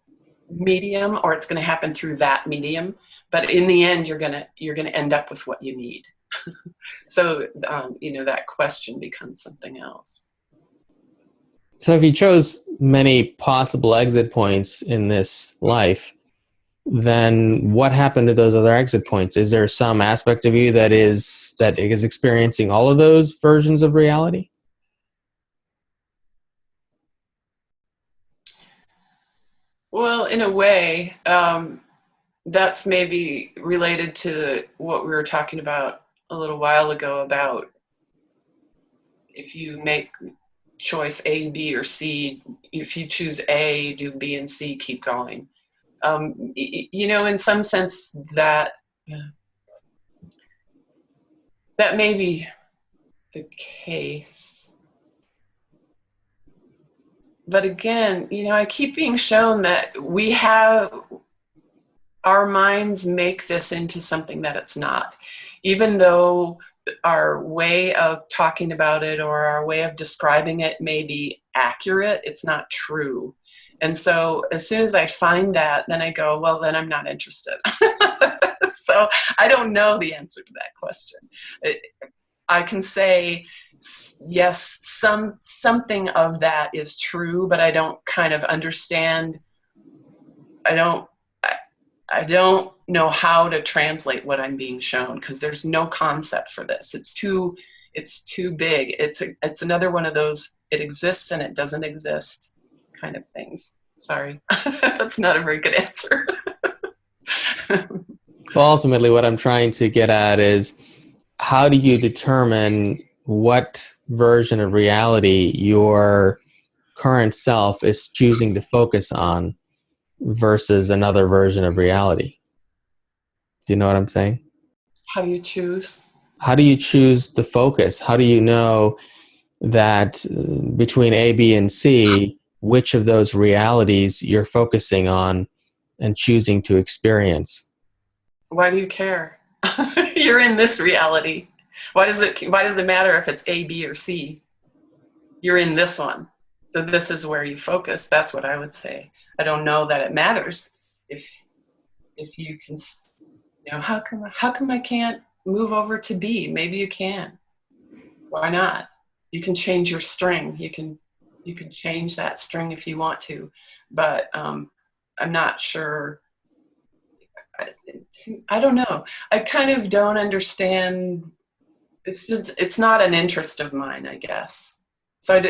medium, or it's going to happen through that medium. But in the end, you're gonna end up with what you need. So that question becomes something else. So if you chose many possible exit points in this life, then what happened to those other exit points? Is there some aspect of you that is experiencing all of those versions of reality? Well, in a way, that's maybe related to what we were talking about a little while ago about if you make choice A, B, or C, if you choose A, do B and C, keep going. In some sense that may be the case. But again, I keep being shown that our minds make this into something that it's not. Even though our way of talking about it or our way of describing it may be accurate, it's not true. And so as soon as I find that, then I go, well, then I'm not interested. So I don't know the answer to that question. I can say, yes, something of that is true, but I don't kind of understand. I don't know how to translate what I'm being shown because there's no concept for this. It's too big. It's another one of those it exists and it doesn't exist kind of things. Sorry, that's not a very good answer. Well, ultimately, what I'm trying to get at is how do you determine what version of reality your current self is choosing to focus on versus another version of reality? Do you know what I'm saying? How do you choose? How do you choose the focus? How do you know that between A, B, and C, which of those realities you're focusing on and choosing to experience? Why do you care? You're in this reality. Why does it matter if it's A, B, or C? You're in this one. So this is where you focus. That's what I would say. I don't know that it matters if you can, how come I can't move over to B? Maybe you can. Why not? You can change your string. You can change that string if you want to, but I'm not sure. I don't know. I kind of don't understand. It's not an interest of mine, I guess. So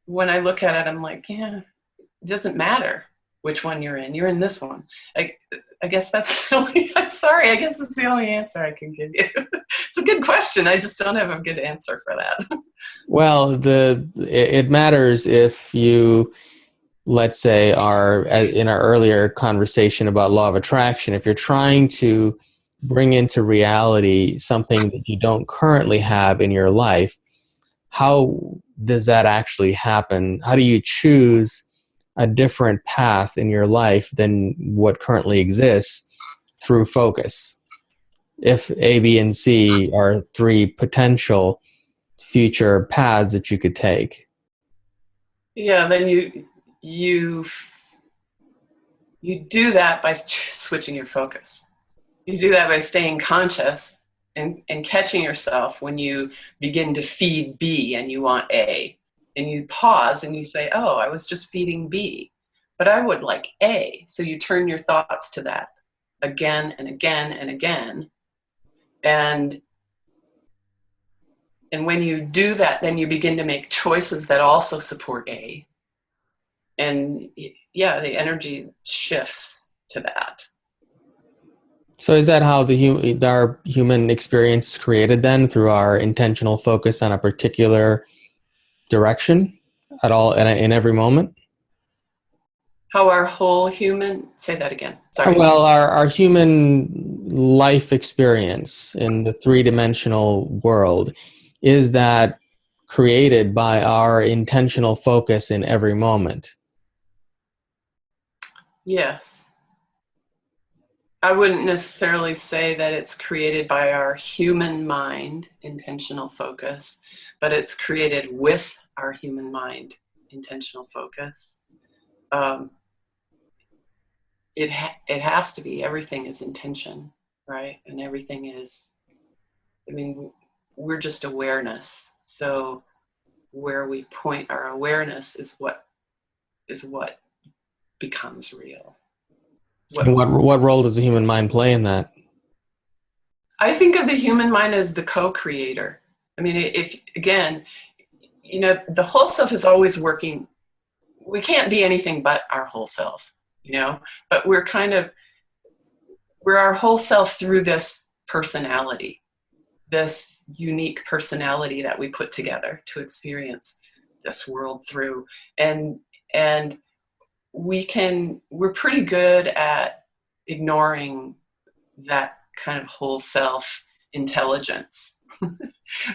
when I look at it, I'm like, yeah, it doesn't matter which one you're in. You're in this one. I guess that's the only, I'm sorry, I guess that's the only answer I can give you. It's a good question. I just don't have a good answer for that. Well, it matters if you, let's say, are in our earlier conversation about law of attraction, if you're trying to bring into reality something that you don't currently have in your life, how does that actually happen? How do you choose a different path in your life than what currently exists through focus? If A, B, and C are three potential future paths that you could take. Yeah, then you do that by switching your focus. You do that by staying conscious and catching yourself when you begin to feed B and you want A. And you pause and you say, oh, I was just feeding B, but I would like A. So you turn your thoughts to that again and again and again. And when you do that, then you begin to make choices that also support A. And yeah, the energy shifts to that. So is that how our human experience is created then, through our intentional focus on a particular direction at all in every moment? How our whole human, say that again. Sorry. Well, our human life experience in the three-dimensional world, is that created by our intentional focus in every moment? Yes. I wouldn't necessarily say that it's created by our human mind, intentional focus, but it's created with our human mind, intentional focus. it has to be. Everything is intention, right? And everything is, I mean, we're just awareness. So where we point our awareness is what becomes real. And what role does the human mind play in that? I think of the human mind as the co-creator. I mean, if again, you know, the whole self is always working. We can't be anything but our whole self, you know, but we're our whole self through this personality, this unique personality that we put together to experience this world through. And we're pretty good at ignoring that kind of whole self intelligence.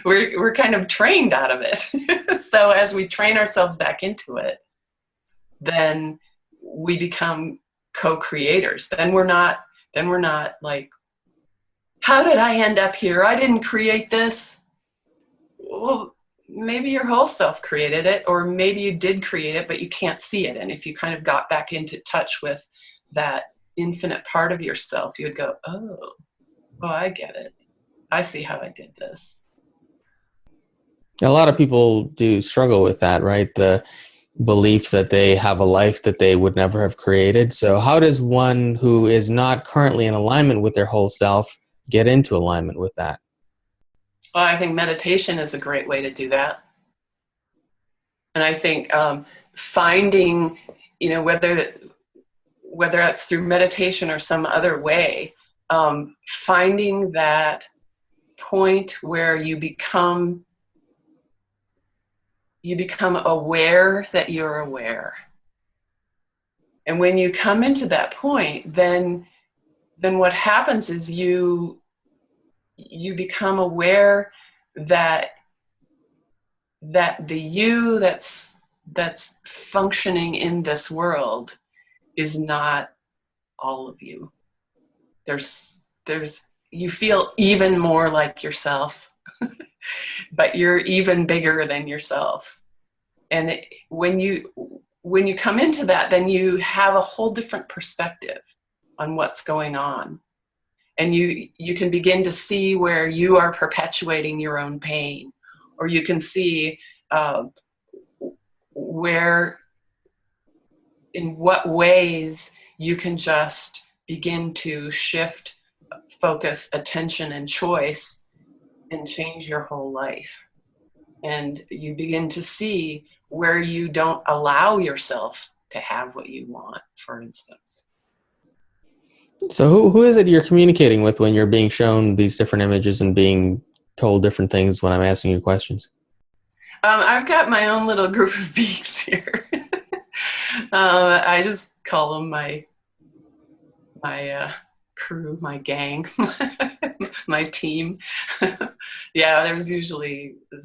we're kind of trained out of it. So as we train ourselves back into it, then we become co-creators. Then we're not like, how did I end up here? I didn't create this. Well, maybe your whole self created it, or maybe you did create it, but you can't see it. And if you kind of got back into touch with that infinite part of yourself, you would go, oh, I get it. I see how I did this. A lot of people do struggle with that, right? The belief that they have a life that they would never have created. So how does one who is not currently in alignment with their whole self get into alignment with that? Well, I think meditation is a great way to do that. And I think finding, you know, whether that's through meditation or some other way, finding that point where you become aware that you're aware. And when you come into that point, then what happens is you become aware that the you that's functioning in this world is not all of you. There's you feel even more like yourself, but you're even bigger than yourself. And when you come into that, then you have a whole different perspective on what's going on. And you can begin to see where you are perpetuating your own pain, or you can see in what ways you can just begin to shift focus, attention, and choice and change your whole life. And you begin to see where you don't allow yourself to have what you want, for instance. So who is it you're communicating with when you're being shown these different images and being told different things when I'm asking you questions? I've got my own little group of beings here. I just call them my crew, my gang, my team. Yeah, there's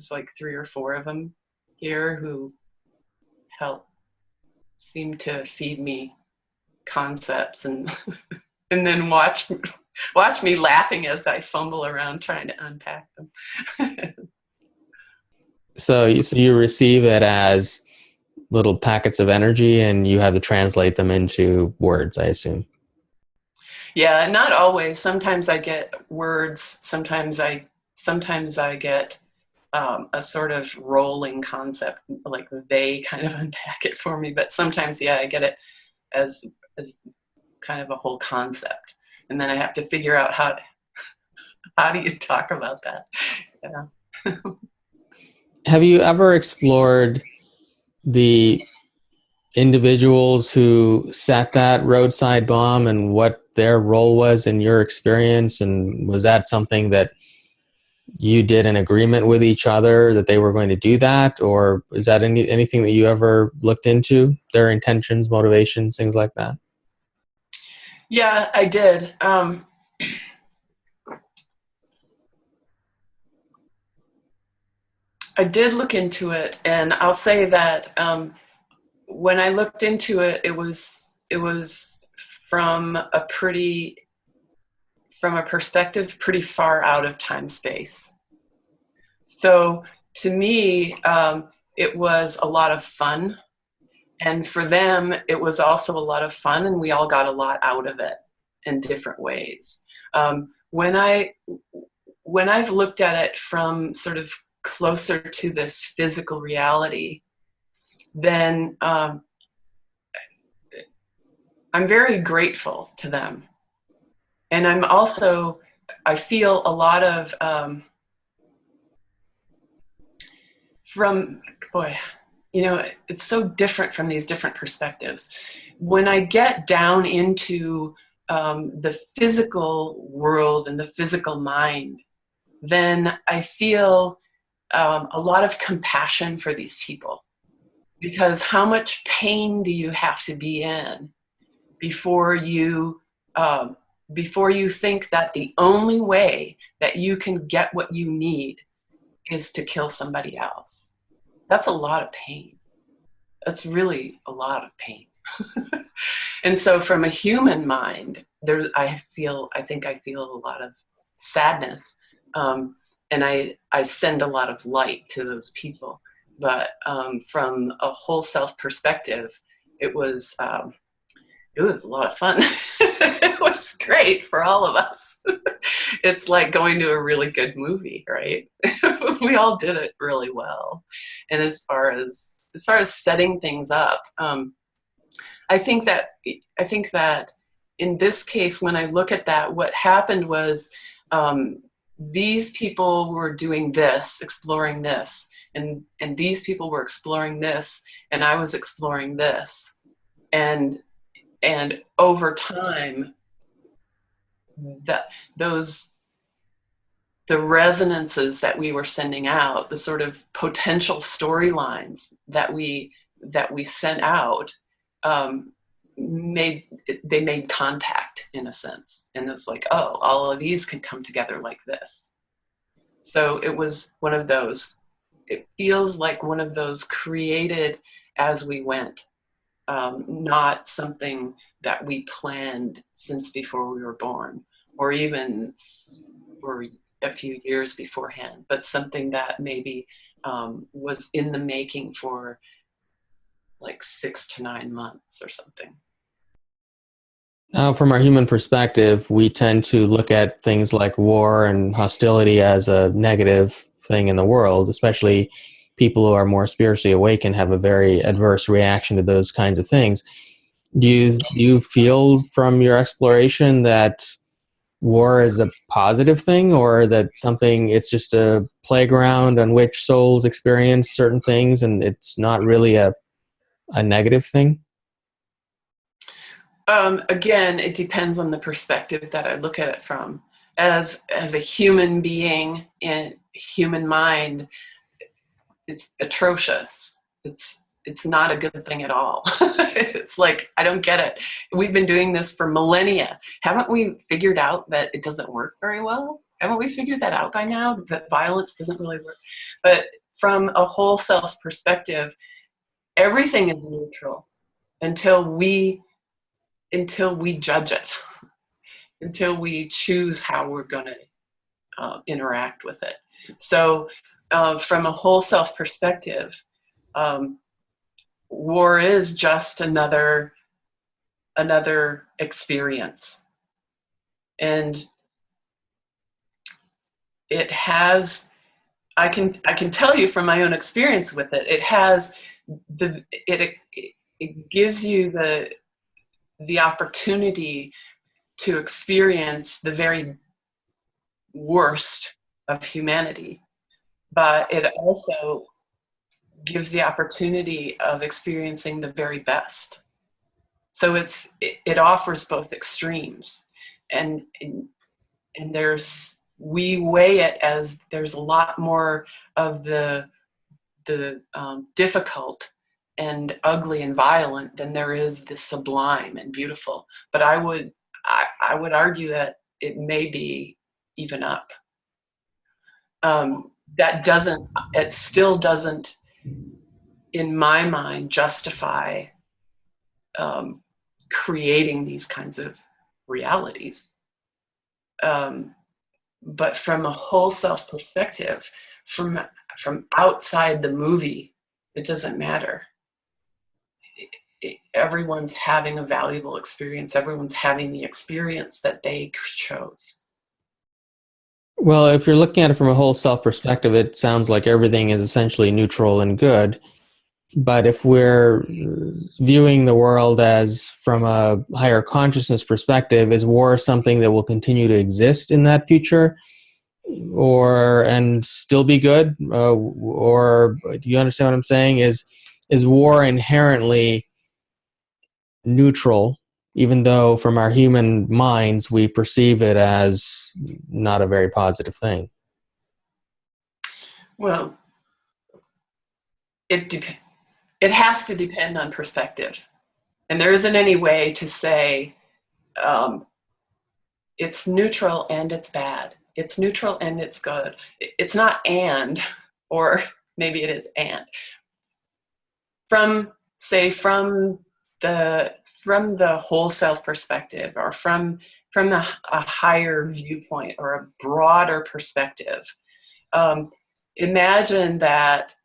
like 3 or 4 of them here who help seem to feed me concepts and and then watch me laughing as I fumble around trying to unpack them. So you receive it as little packets of energy and you have to translate them into words, I assume. Yeah, not always. Sometimes I get words. Sometimes I get a sort of rolling concept, like they kind of unpack it for me. But sometimes, yeah, I get it as kind of a whole concept, and then I have to figure out how do you talk about that. Yeah. Have you ever explored the individuals who set that roadside bomb and what their role was in your experience? And was that something that you did in agreement with each other that they were going to do that? Or is that anything that you ever looked into, their intentions, motivations, things like that? Yeah, I did. I did look into it, and I'll say that when I looked into it, it was from a perspective pretty far out of time space. So to me, it was a lot of fun, And for them, it was also a lot of fun, and we all got a lot out of it in different ways. When I've looked at it from sort of closer to this physical reality, then I'm very grateful to them. And I feel a lot of, it's so different from these different perspectives. When I get down into the physical world and the physical mind, then I feel a lot of compassion for these people. Because how much pain do you have to be in before you think that the only way that you can get what you need is to kill somebody else? That's a lot of pain. That's really a lot of pain. And so from a human mind, I think I feel a lot of sadness. And I send a lot of light to those people. But from a whole self perspective, it was a lot of fun. It was great for all of us. It's like going to a really good movie, right? We all did it really well. And as far as setting things up, I think that in this case, when I look at that, what happened was these people were doing this, exploring this, and these people were exploring this, and I was exploring this, and over time, the resonances that we were sending out, the sort of potential storylines that we sent out, made contact in a sense, and it's like, oh, all of these can come together like this. So it was one of those. It feels like one of those created as we went, not something that we planned since before we were born, or even for a few years beforehand, but something that maybe was in the making for like 6 to 9 months or something. From our human perspective, we tend to look at things like war and hostility as a negative thing in the world, especially people who are more spiritually awakened have a very adverse reaction to those kinds of things. Do you feel from your exploration that war is a positive thing, or that it's just a playground on which souls experience certain things and it's not really a negative thing? Again, it depends on the perspective that I look at it from. As a human being in human mind, it's atrocious. It's not a good thing at all. It's like, I don't get it. We've been doing this for millennia. Haven't we figured out that it doesn't work very well? Haven't we figured that out by now, that violence doesn't really work? But from a whole self perspective, everything is neutral until we judge it, until we choose how we're going to interact with it. So from a whole self perspective, war is just another experience. And it has, I can tell you from my own experience with it, it gives you the opportunity to experience the very worst of humanity, but it also gives the opportunity of experiencing the very best. So it offers both extremes, and we weigh it as there's a lot more of the difficult and ugly and violent than there is the sublime and beautiful. But I would argue that it may be even up. It still doesn't, in my mind, justify creating these kinds of realities. But from a whole self perspective, from outside the movie, it doesn't matter. everyone's having a valuable experience. Everyone's having the experience that they chose. Well, if you're looking at it from a whole self perspective, it sounds like everything is essentially neutral and good. But if we're viewing the world as from a higher consciousness perspective, is war something that will continue to exist in that future, and still be good? Or do you understand what I'm saying? Is war inherently neutral, even though from our human minds we perceive it as not a very positive thing? Well, it has to depend on perspective. And there isn't any way to say it's neutral and it's bad. It's neutral and it's good. It's not and, or maybe it is and. From the whole self perspective, or from a higher viewpoint or a broader perspective, imagine that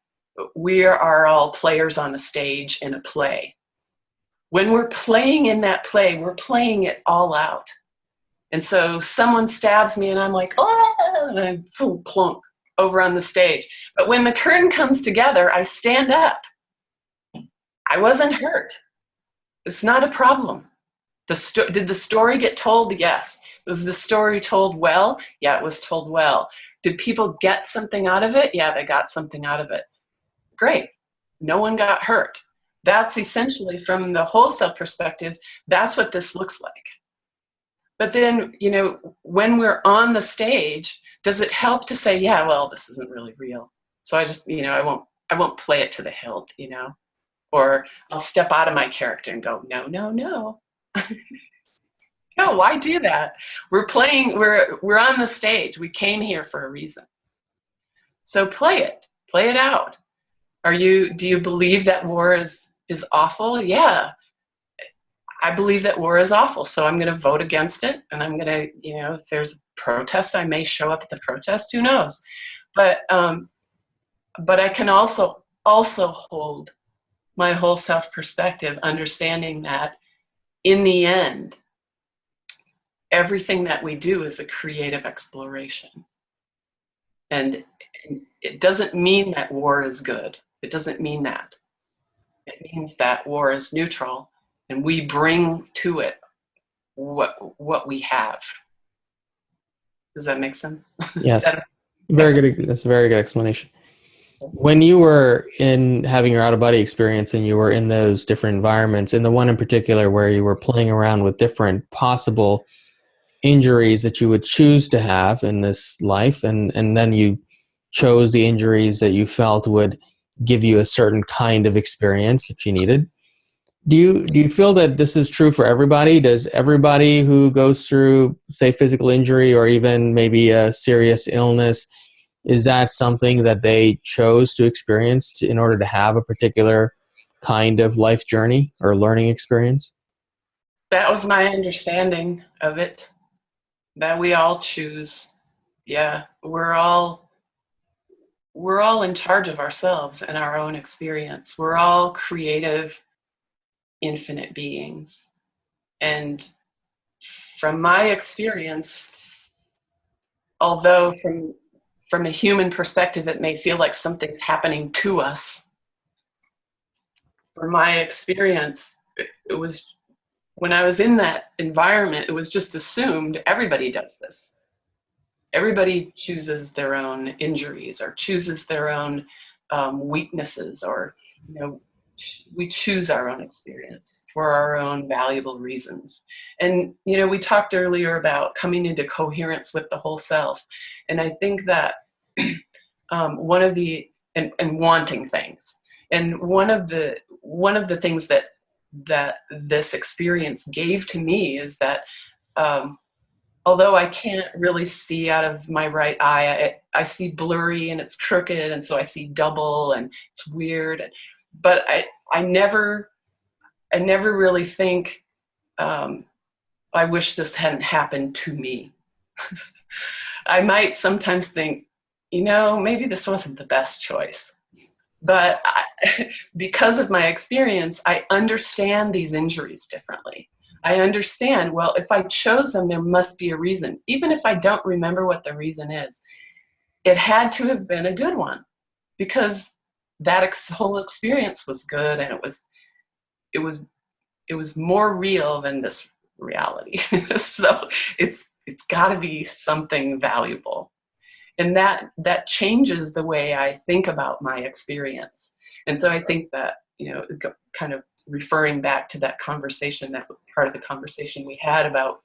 we are all players on a stage in a play. When we're playing in that play, we're playing it all out. And so someone stabs me and I'm like, oh, and I plunk over on the stage. But when the curtain comes together, I stand up. I wasn't hurt. It's not a problem. Did the story get told? Yes. Was the story told well? Yeah, it was told well. Did people get something out of it? Yeah, they got something out of it. Great. No one got hurt. That's essentially, from the whole self perspective, that's what this looks like. But then, when we're on the stage, does it help to say, yeah, well, this isn't really real, so I just, I won't play it to the hilt, or I'll step out of my character and go, no. No, why do that? We're on the stage. We came here for a reason. So play it out. Do you believe that war is awful? Yeah, I believe that war is awful. So I'm going to vote against it. And I'm going to, if there's a protest, I may show up at the protest, who knows? But I can also hold my whole self perspective, understanding that in the end, everything that we do is a creative exploration. And it doesn't mean that war is good. It doesn't mean that. It means that war is neutral and we bring to it what we have. Does that make sense? Yes. Very good. That's a very good explanation. When you were in having your out-of-body experience and you were in those different environments, in the one in particular where you were playing around with different possible injuries that you would choose to have in this life, and then you chose the injuries that you felt would give you a certain kind of experience that you needed. Do you feel that this is true for everybody? Does everybody who goes through, say, physical injury or even maybe a serious illness, is that something that they chose to experience in order to have a particular kind of life journey or learning experience? That was my understanding of it, that we all choose. Yeah, we're all in charge of ourselves and our own experience. We're all creative, infinite beings. And from my experience, although from a human perspective, it may feel like something's happening to us, from my experience, it was, when I was in that environment, it was just assumed everybody does this. Everybody chooses their own injuries or chooses their own weaknesses, or, we choose our own experience for our own valuable reasons. And, we talked earlier about coming into coherence with the whole self. And I think that one of the, and wanting things. And one of the things that this experience gave to me is that, although I can't really see out of my right eye, I see blurry and it's crooked, and so I see double and it's weird. But I never really think, I wish this hadn't happened to me. I might sometimes think, maybe this wasn't the best choice. But because of my experience, I understand these injuries differently. I understand, well, if I chose them, there must be a reason. Even if I don't remember what the reason is, it had to have been a good one, because that whole experience was good, and it was more real than this reality. So it's got to be something valuable. And that changes the way I think about my experience. And so I think that, kind of referring back to that conversation, that part of the conversation we had about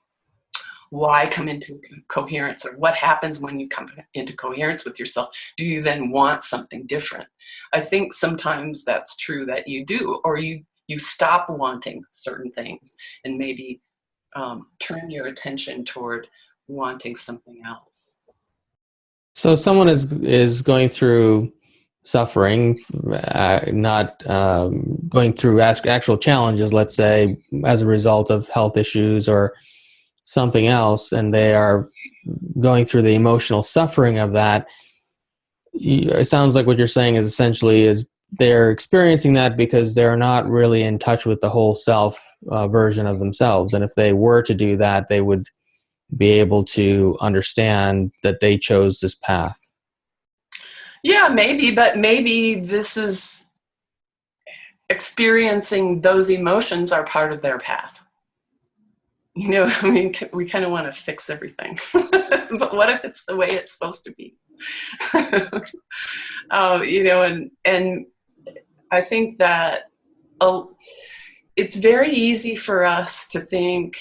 why come into coherence, or what happens when you come into coherence with yourself. Do you then want something different? I think sometimes that's true, that you do, or you stop wanting certain things and maybe turn your attention toward wanting something else. So someone is going through suffering, not going through actual challenges, let's say, as a result of health issues or something else, and they are going through the emotional suffering of that. It sounds like what you're saying is essentially is they're experiencing that because they're not really in touch with the whole self version of themselves. And if they were to do that, they would be able to understand that they chose this path. Yeah, maybe, but maybe this is experiencing those emotions are part of their path. I mean, we kind of want to fix everything, but what if it's the way it's supposed to be? And I think that it's very easy for us to think,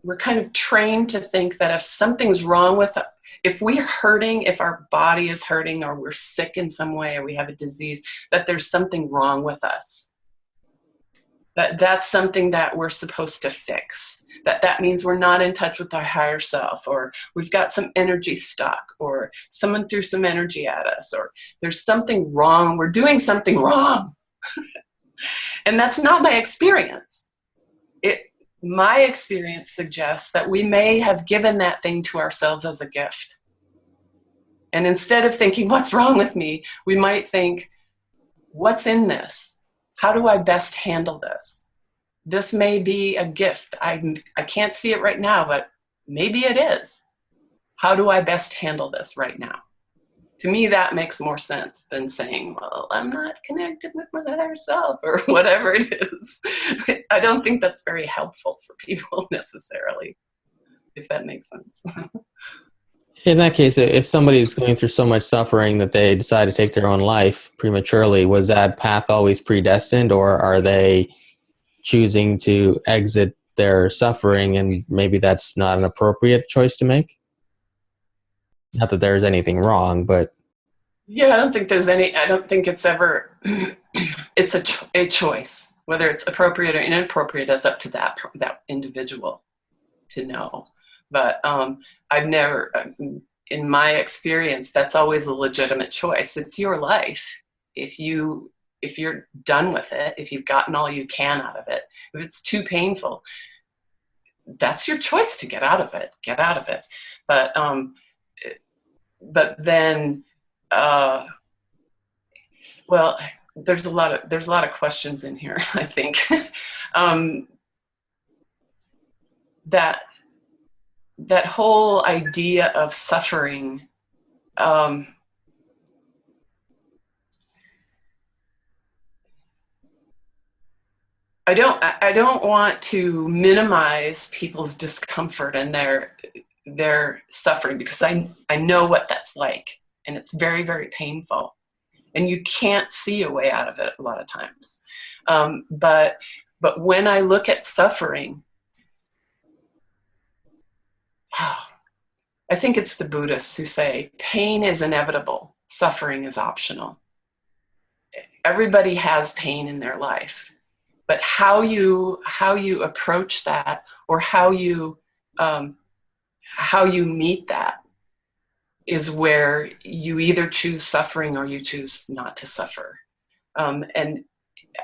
we're kind of trained to think that if something's wrong with us, if we're hurting, if our body is hurting, or we're sick in some way, or we have a disease, that there's something wrong with us. That's something that we're supposed to fix. That means we're not in touch with our higher self, or we've got some energy stuck, or someone threw some energy at us, or there's something wrong. We're doing something wrong. And that's not my experience. My experience suggests that we may have given that thing to ourselves as a gift. And instead of thinking, what's wrong with me, we might think, what's in this? How do I best handle this? This may be a gift. I can't see it right now, but maybe it is. How do I best handle this right now? To me, that makes more sense than saying, well, I'm not connected with my higher self, or whatever it is. I don't think that's very helpful for people necessarily, if that makes sense. In that case, if somebody's going through so much suffering that they decide to take their own life prematurely, was that path always predestined, or are they choosing to exit their suffering and maybe that's not an appropriate choice to make? Not that there's anything wrong, but... Yeah, I don't think it's ever, it's a choice. Whether it's appropriate or inappropriate is up to that individual to know. But I've never, in my experience, that's always a legitimate choice. It's your life. If you're done with it, if you've gotten all you can out of it, if it's too painful, that's your choice to get out of it. Get out of it. But then, well, there's a lot of questions in here, I think. That whole idea of suffering, I don't want to minimize people's discomfort and their suffering, because I know what that's like, and it's very, very painful, and you can't see a way out of it a lot of times. But when I look at suffering, I think it's the Buddhists who say pain is inevitable, suffering is optional. Everybody has pain in their life, but how you approach that, or how you meet that, is where you either choose suffering or you choose not to suffer. And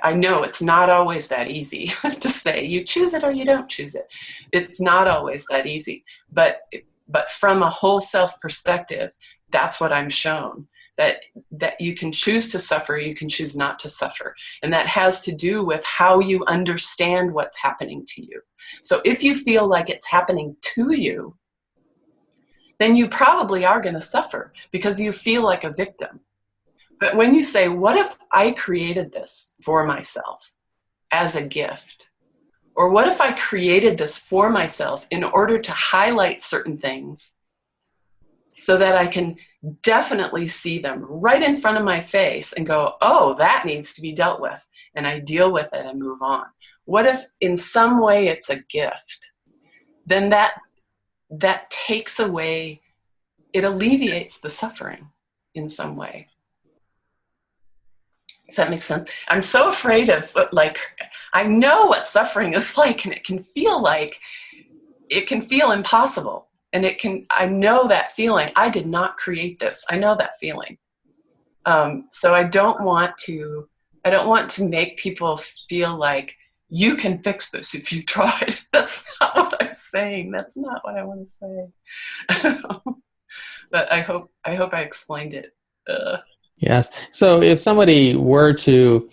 I know it's not always that easy to say you choose it or you don't choose it. It's not always that easy. But from a whole self perspective, that's what I'm shown. that you can choose to suffer, you can choose not to suffer. And that has to do with how you understand what's happening to you. So if you feel like it's happening to you, then you probably are going to suffer because you feel like a victim. But when you say, what if I created this for myself as a gift? Or what if I created this for myself in order to highlight certain things so that I can definitely see them right in front of my face and go, oh, that needs to be dealt with. And I deal with it and move on. What if in some way it's a gift? Then that takes away, it alleviates the suffering in some way. Does that make sense? I'm so afraid of, like, I know what suffering is like, and it can feel impossible. And I know that feeling. I did not create this. I know that feeling. So I don't want to make people feel like you can fix this if you tried. That's not what I'm saying. That's not what I want to say. But I hope I explained it. Yes. So if somebody were to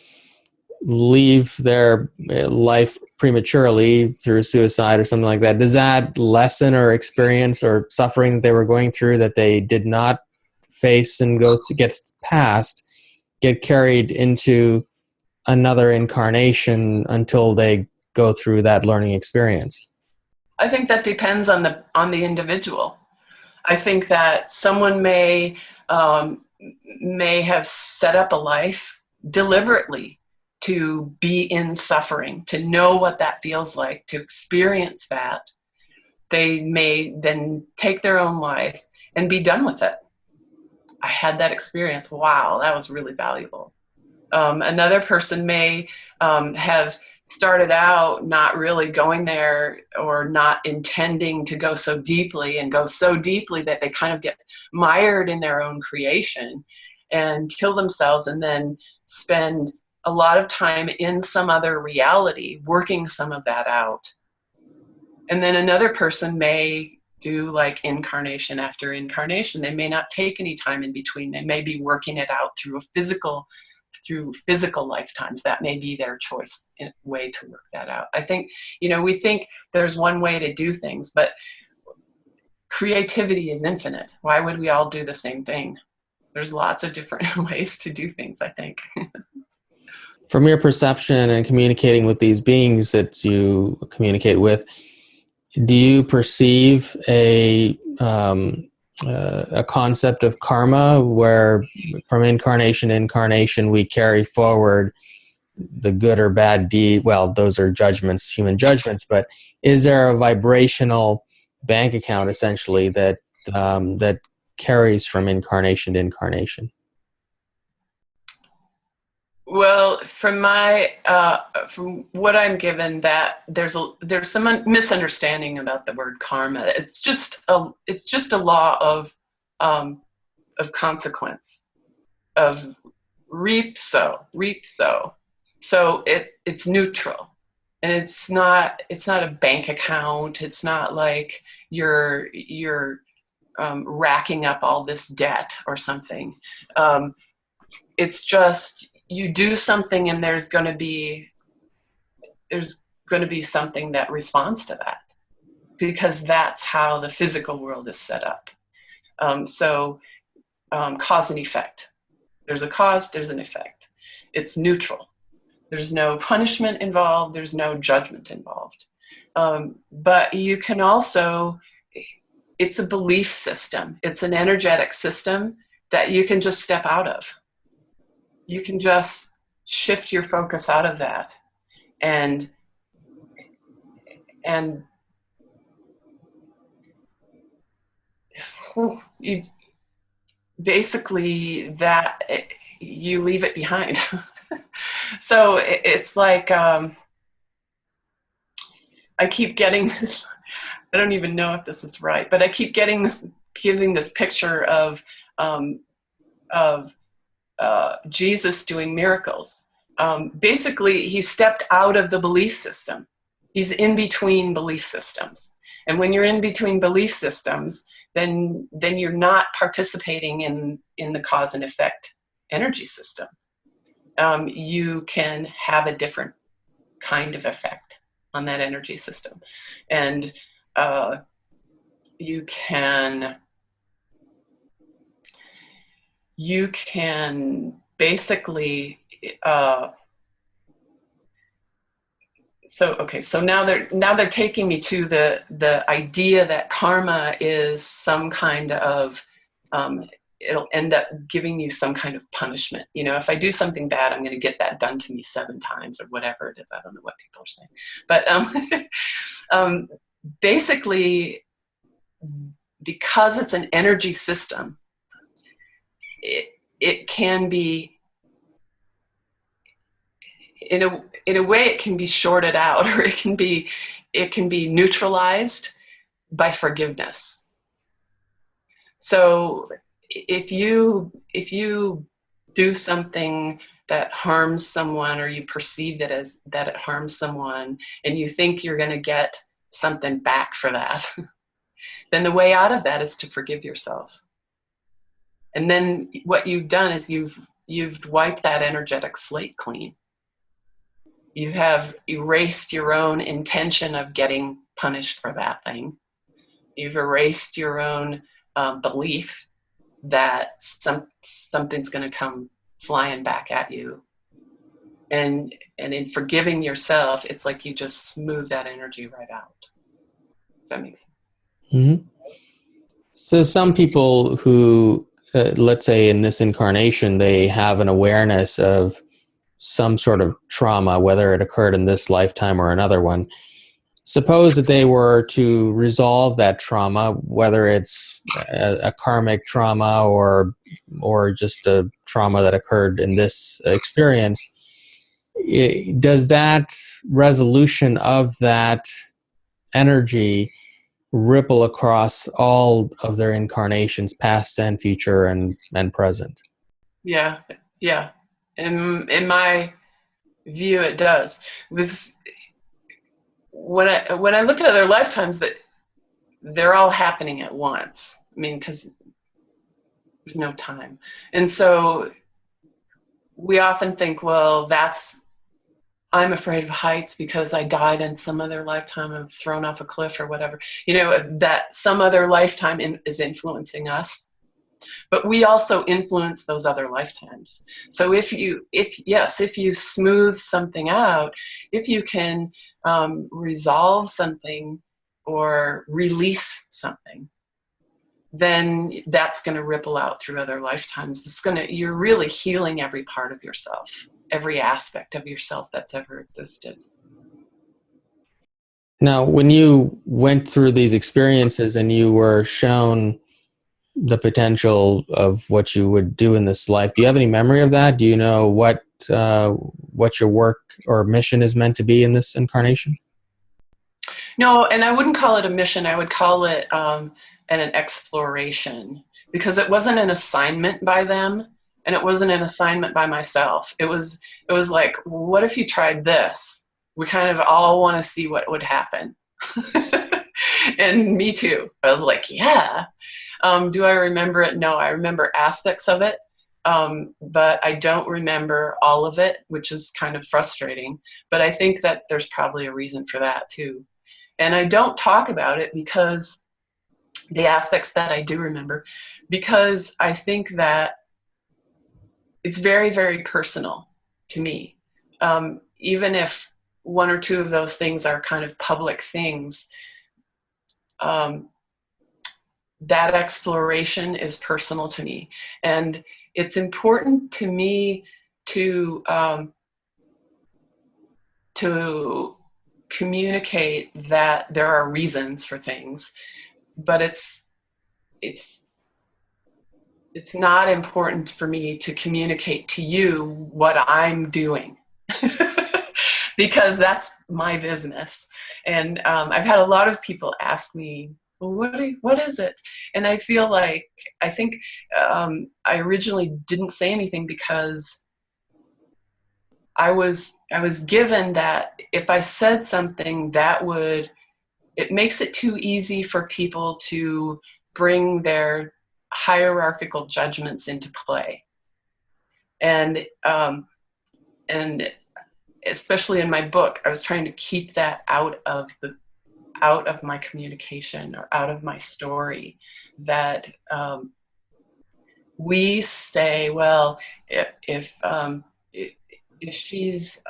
leave their life prematurely through suicide or something like that, does that lesson or experience or suffering that they were going through that they did not face and get past, get carried into another incarnation until they go through that learning experience? I think that depends on the individual. I think that someone may have set up a life deliberately to be in suffering, to know what that feels like, to experience that. They may then take their own life and be done with it. I had that experience. Wow, that was really valuable. Another person may have started out not really going there or not intending to go so deeply, and go so deeply that they kind of get mired in their own creation and kill themselves, and then spend a lot of time in some other reality working some of that out. And then another person may do like incarnation after incarnation. They may not take any time in between. They may be working it out through physical lifetimes. That may be their choice way to work that out. I think, we think there's one way to do things, but creativity is infinite. Why would we all do the same thing? There's lots of different ways to do things, I think. From your perception and communicating with these beings that you communicate with, do you perceive a concept of karma where from incarnation to incarnation we carry forward the good or bad deed? Well, those are judgments, human judgments, but is there a vibrational bank account essentially that carries from incarnation to incarnation? Well, from what I'm given, that there's some misunderstanding about the word karma. It's just a law of consequence, of reap sow. So it's neutral, and it's not a bank account. It's not like you're racking up all this debt or something. It's just, you do something and there's going to be something that responds to that, because that's how the physical world is set up. So cause and effect. There's a cause, there's an effect. It's neutral. There's no punishment involved. There's no judgment involved. But you can also, it's a belief system. It's an energetic system that you can just step out of. You can just shift your focus out of that, and you basically that you leave it behind. So it's like I keep getting this. I don't even know if this is right, but I keep giving this picture of Jesus doing miracles. Basically, he stepped out of the belief system. He's in between belief systems. And when you're in between belief systems, then you're not participating in the cause and effect energy system. You can have a different kind of effect on that energy system. And you can basically so now they're taking me to the idea that karma is some kind of it'll end up giving you some kind of punishment. You know, if I do something bad, I'm going to get that done to me 7 times or whatever it is. I don't know what people are saying, but basically, because it's an energy system, it can be, in a way, it can be shorted out, or it can be neutralized by forgiveness. So if you do something that harms someone, or you perceive that it harms someone, and you think you're going to get something back for that, then the way out of that is to forgive yourself. And then what you've done is you've wiped that energetic slate clean. You have erased your own intention of getting punished for that thing. You've erased your own belief that something's going to come flying back at you. And in forgiving yourself, it's like you just smooth that energy right out. Does that make sense? Mm-hmm. So some people who, let's say in this incarnation, they have an awareness of some sort of trauma, whether it occurred in this lifetime or another one. Suppose that they were to resolve that trauma, whether it's a karmic trauma or just a trauma that occurred in this experience. Does that resolution of that energy ripple across all of their incarnations, past and future and present? Yeah. In my view, it does. When I look at other lifetimes, that they're all happening at once. I mean, because there's no time. And so we often think, well, I'm afraid of heights because I died in some other lifetime of thrown off a cliff or whatever. You know, that some other lifetime is influencing us. But we also influence those other lifetimes. So if you smooth something out, if you can resolve something or release something, then that's going to ripple out through other lifetimes. You're really healing every part of yourself, every aspect of yourself that's ever existed. Now, when you went through these experiences and you were shown the potential of what you would do in this life, do you have any memory of that? Do you know what your work or mission is meant to be in this incarnation? No, and I wouldn't call it a mission. I would call it an exploration, because it wasn't an assignment by them, and it wasn't an assignment by myself. It was like, what if you tried this? We kind of all want to see what would happen. And me too. I was like, yeah. Do I remember it? No, I remember aspects of it, but I don't remember all of it, which is kind of frustrating. But I think that there's probably a reason for that too. And I don't talk about it, because the aspects that I do remember, because I think that it's very, very personal to me. Even if 1 or 2 of those things are kind of public things, that exploration is personal to me. And it's important to me to communicate that there are reasons for things, but it's not important for me to communicate to you what I'm doing. Because that's my business. And I've had a lot of people ask me, well, what is it? And I feel like, I think I originally didn't say anything because I was given that if I said something, it makes it too easy for people to bring their hierarchical judgments into play. And especially in my book, I was trying to keep that out of my communication or out of my story. That we say, well, if she's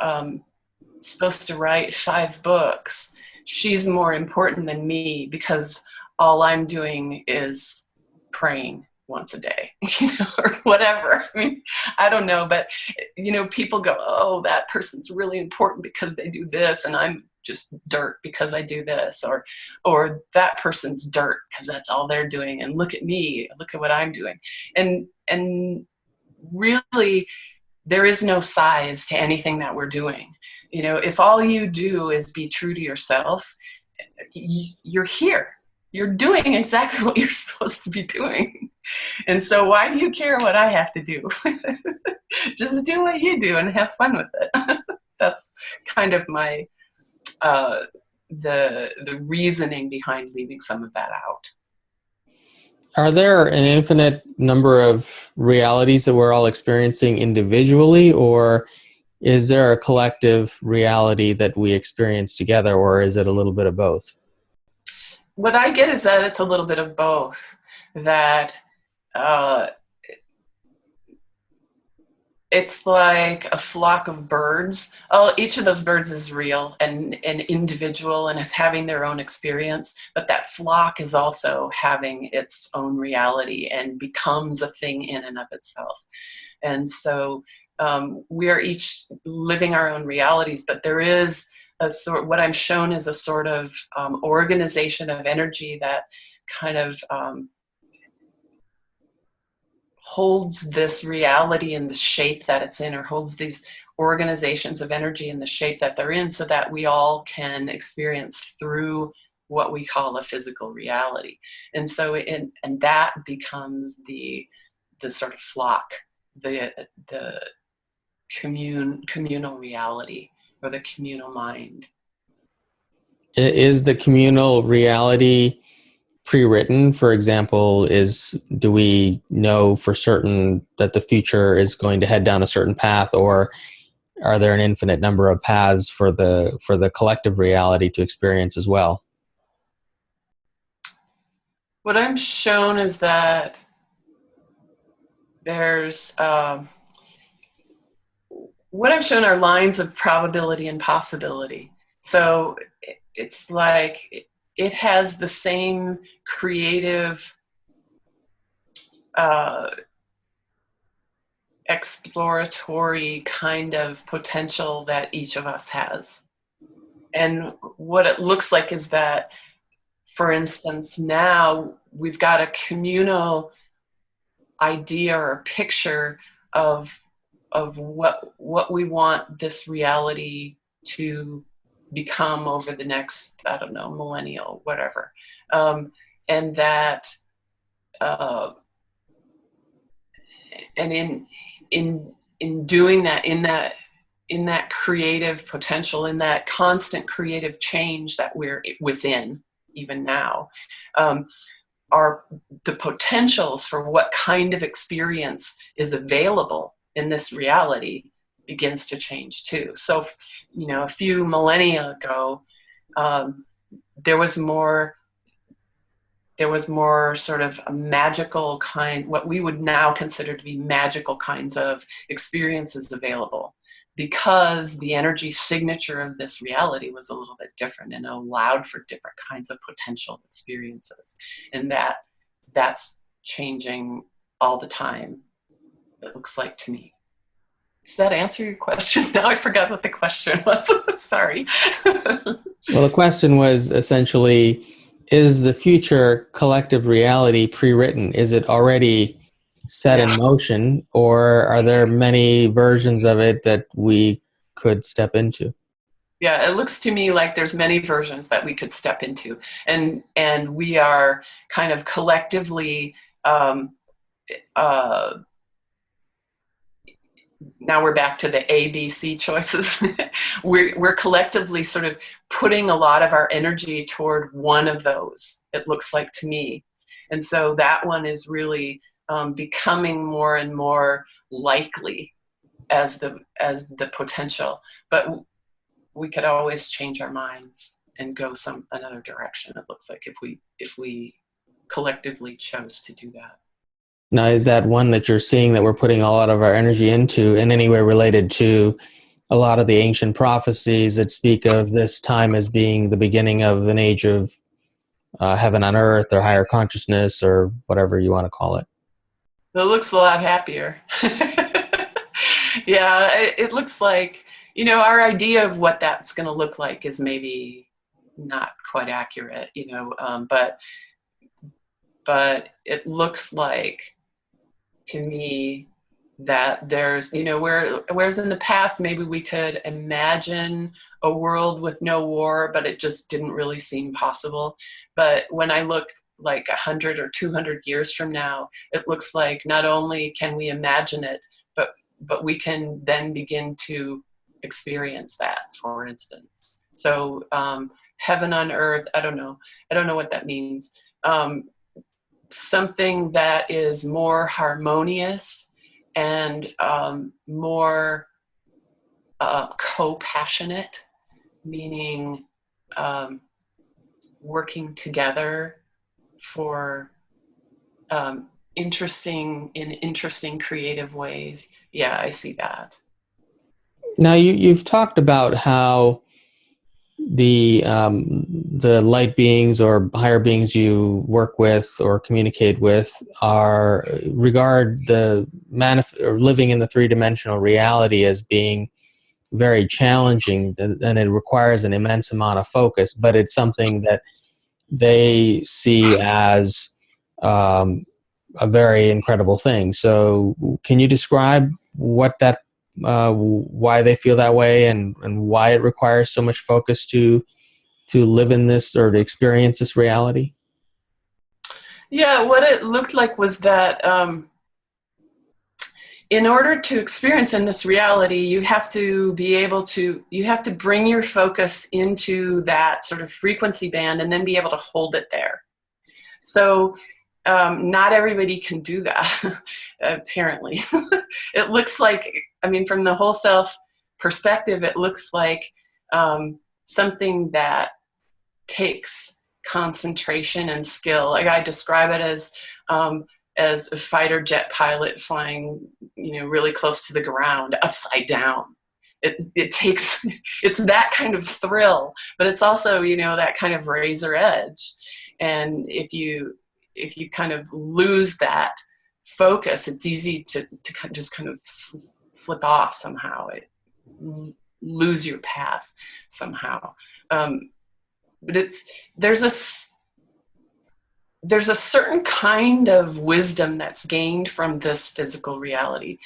supposed to write 5 books, she's more important than me because all I'm doing is praying once a day, or whatever. I mean, I don't know, but people go, oh, that person's really important because they do this, and I'm just dirt because I do this, or that person's dirt because that's all they're doing, and look at me, look at what I'm doing. And really, there is no size to anything that we're doing. If all you do is be true to yourself, you're here. You're doing exactly what you're supposed to be doing. And so why do you care what I have to do? Just do what you do and have fun with it. That's kind of my the reasoning behind leaving some of that out. Are there an infinite number of realities that we're all experiencing individually, or is there a collective reality that we experience together, or is it a little bit of both? What I get is that it's a little bit of both. That it's like a flock of birds. Oh, each of those birds is real and individual and is having their own experience, but that flock is also having its own reality and becomes a thing in and of itself. And so we are each living our own realities, but there is what I'm shown is a sort of organization of energy that kind of holds this reality in the shape that it's in, or holds these organizations of energy in the shape that they're in, so that we all can experience through what we call a physical reality. And so and that becomes the sort of flock, the communal reality, or the communal mind. Is the communal reality pre-written? For example, do we know for certain that the future is going to head down a certain path, or are there an infinite number of paths for the collective reality to experience as well? What I'm shown is that there's what I'm shown are lines of probability and possibility. So it's like it has the same creative exploratory kind of potential that each of us has. And what it looks like is that, for instance, now we've got a communal idea or picture of what we want this reality to become over the next, I don't know, millennial, whatever. And that, and in doing that, in that creative potential, in that constant creative change that we're within, even now, are the potentials for what kind of experience is available in this reality begins to change too. So, a few millennia ago, there was more sort of a magical kind, what we would now consider to be magical kinds of experiences available, because the energy signature of this reality was a little bit different and allowed for different kinds of potential experiences. And that's changing all the time, it looks like to me. Does that answer your question? Now I forgot what the question was. Sorry. Well, the question was essentially, is the future collective reality pre-written? Is it already set in motion, or are there many versions of it that we could step into? Yeah, it looks to me like there's many versions that we could step into, and we are kind of collectively now we're back to the ABC choices. we're collectively sort of putting a lot of our energy toward one of those, it looks like to me. And so that one is really becoming more and more likely as the potential. But we could always change our minds and go another direction, it looks like, if we collectively chose to do that. Now, is that one that you're seeing that we're putting a lot of our energy into in any way related to a lot of the ancient prophecies that speak of this time as being the beginning of an age of heaven on earth or higher consciousness or whatever you want to call it? It looks a lot happier. Yeah, it looks like, our idea of what that's going to look like is maybe not quite accurate, but it looks like to me that there's, whereas in the past maybe we could imagine a world with no war, but it just didn't really seem possible. But when I look like 100 or 200 years from now, it looks like not only can we imagine it, but we can then begin to experience that, for instance. So heaven on earth, I don't know what that means. Something that is more harmonious and more co-passionate, meaning working together for interesting creative ways. Yeah, I see that. Now, you've talked about how the light beings or higher beings you work with or communicate with regard the or living in the three-dimensional reality as being very challenging, and it requires an immense amount of focus, but it's something that they see as a very incredible thing. So can you describe what that why they feel that way and why it requires so much focus to live in this or to experience this reality? Yeah, what it looked like was that in order to experience in this reality, you have to bring your focus into that sort of frequency band and then be able to hold it there. So not everybody can do that, apparently. It looks like, from the whole self perspective, it looks like something that takes concentration and skill. Like I describe it as a fighter jet pilot flying, really close to the ground, upside down. It takes, it's that kind of thrill, but it's also, that kind of razor edge. And if you kind of lose that focus, it's easy to just kind of slip off somehow, lose your path somehow. But there's a certain kind of wisdom that's gained from this physical reality.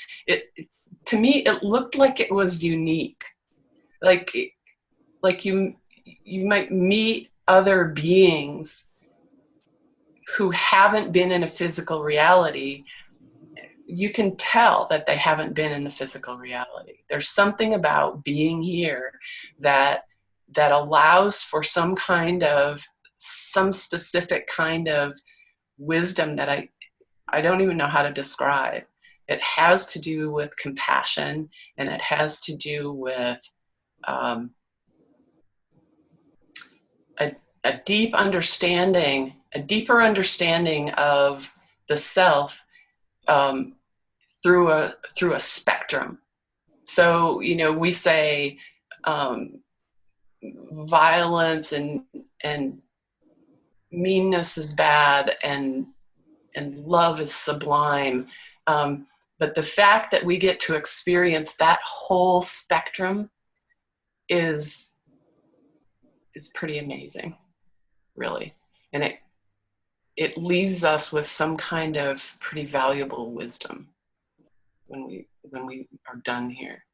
To me, it looked like it was unique. Like you might meet other beings who haven't been in a physical reality. You can tell that they haven't been in the physical reality. There's something about being here that allows for some specific kind of wisdom that I don't even know how to describe. It has to do with compassion, and it has to do with a deeper understanding of the self through a spectrum. So, we say violence and meanness is bad and love is sublime. But the fact that we get to experience that whole spectrum is pretty amazing, really. And it leaves us with some kind of pretty valuable wisdom when we are done here.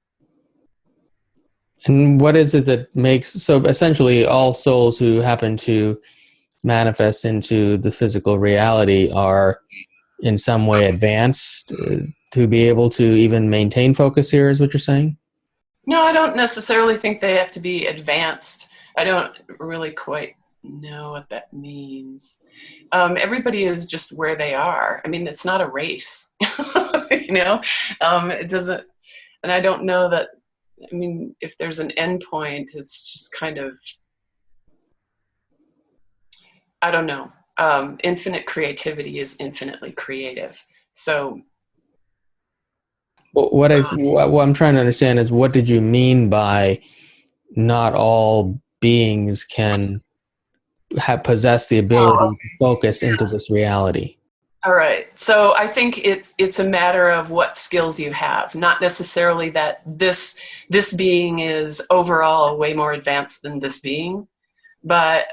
And what is it that makes, so essentially all souls who happen to manifest into the physical reality are in some way advanced to be able to even maintain focus here, is what you're saying? No, I don't necessarily think they have to be advanced. I don't really quite know what that means. Everybody is just where they are. I mean, it's not a race, it doesn't, and I don't know that, I mean, if there's an end point, it's just kind of, I don't know. Infinite creativity is infinitely creative. So What I'm trying to understand is, what did you mean by not all beings can possess the ability to focus into this reality? all right. So I think it's a matter of what skills you have, not necessarily that this being is overall way more advanced than this being, but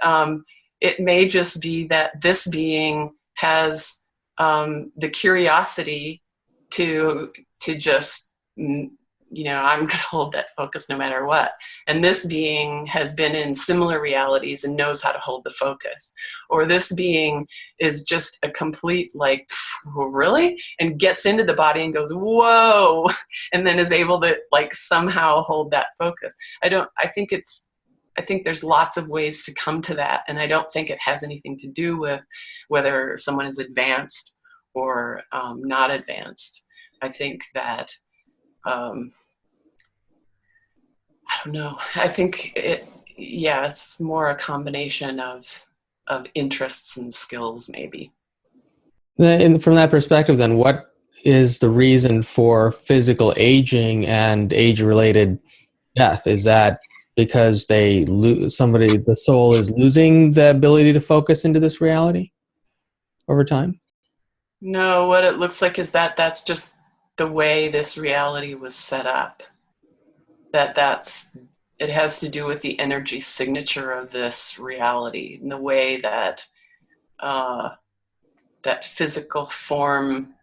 it may just be that this being has the curiosity to just, I'm going to hold that focus no matter what. And this being has been in similar realities and knows how to hold the focus. Or this being is just a complete, like, really? And gets into the body and goes, whoa, and then is able to, like, somehow hold that focus. I think there's lots of ways to come to that. And I don't think it has anything to do with whether someone is advanced or not advanced. I think that, I don't know. I think it's more a combination of interests and skills, maybe. And from that perspective, then, what is the reason for physical aging and age-related death? Is that because the soul is losing the ability to focus into this reality over time? No, what it looks like is that that's just the way this reality was set up. It has to do with the energy signature of this reality and the way that that physical form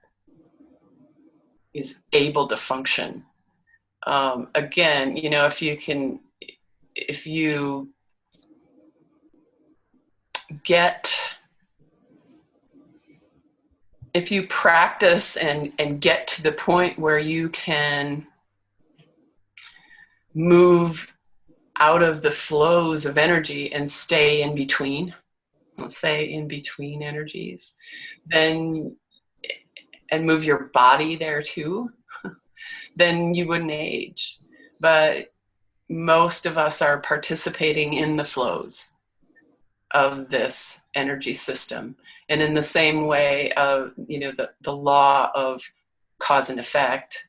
is able to function. Again, if you practice and get to the point where you can move out of the flows of energy and stay in between, let's say in between energies, then, and move your body there too, then you wouldn't age. But most of us are participating in the flows of this energy system. And in the same way of, the law of cause and effect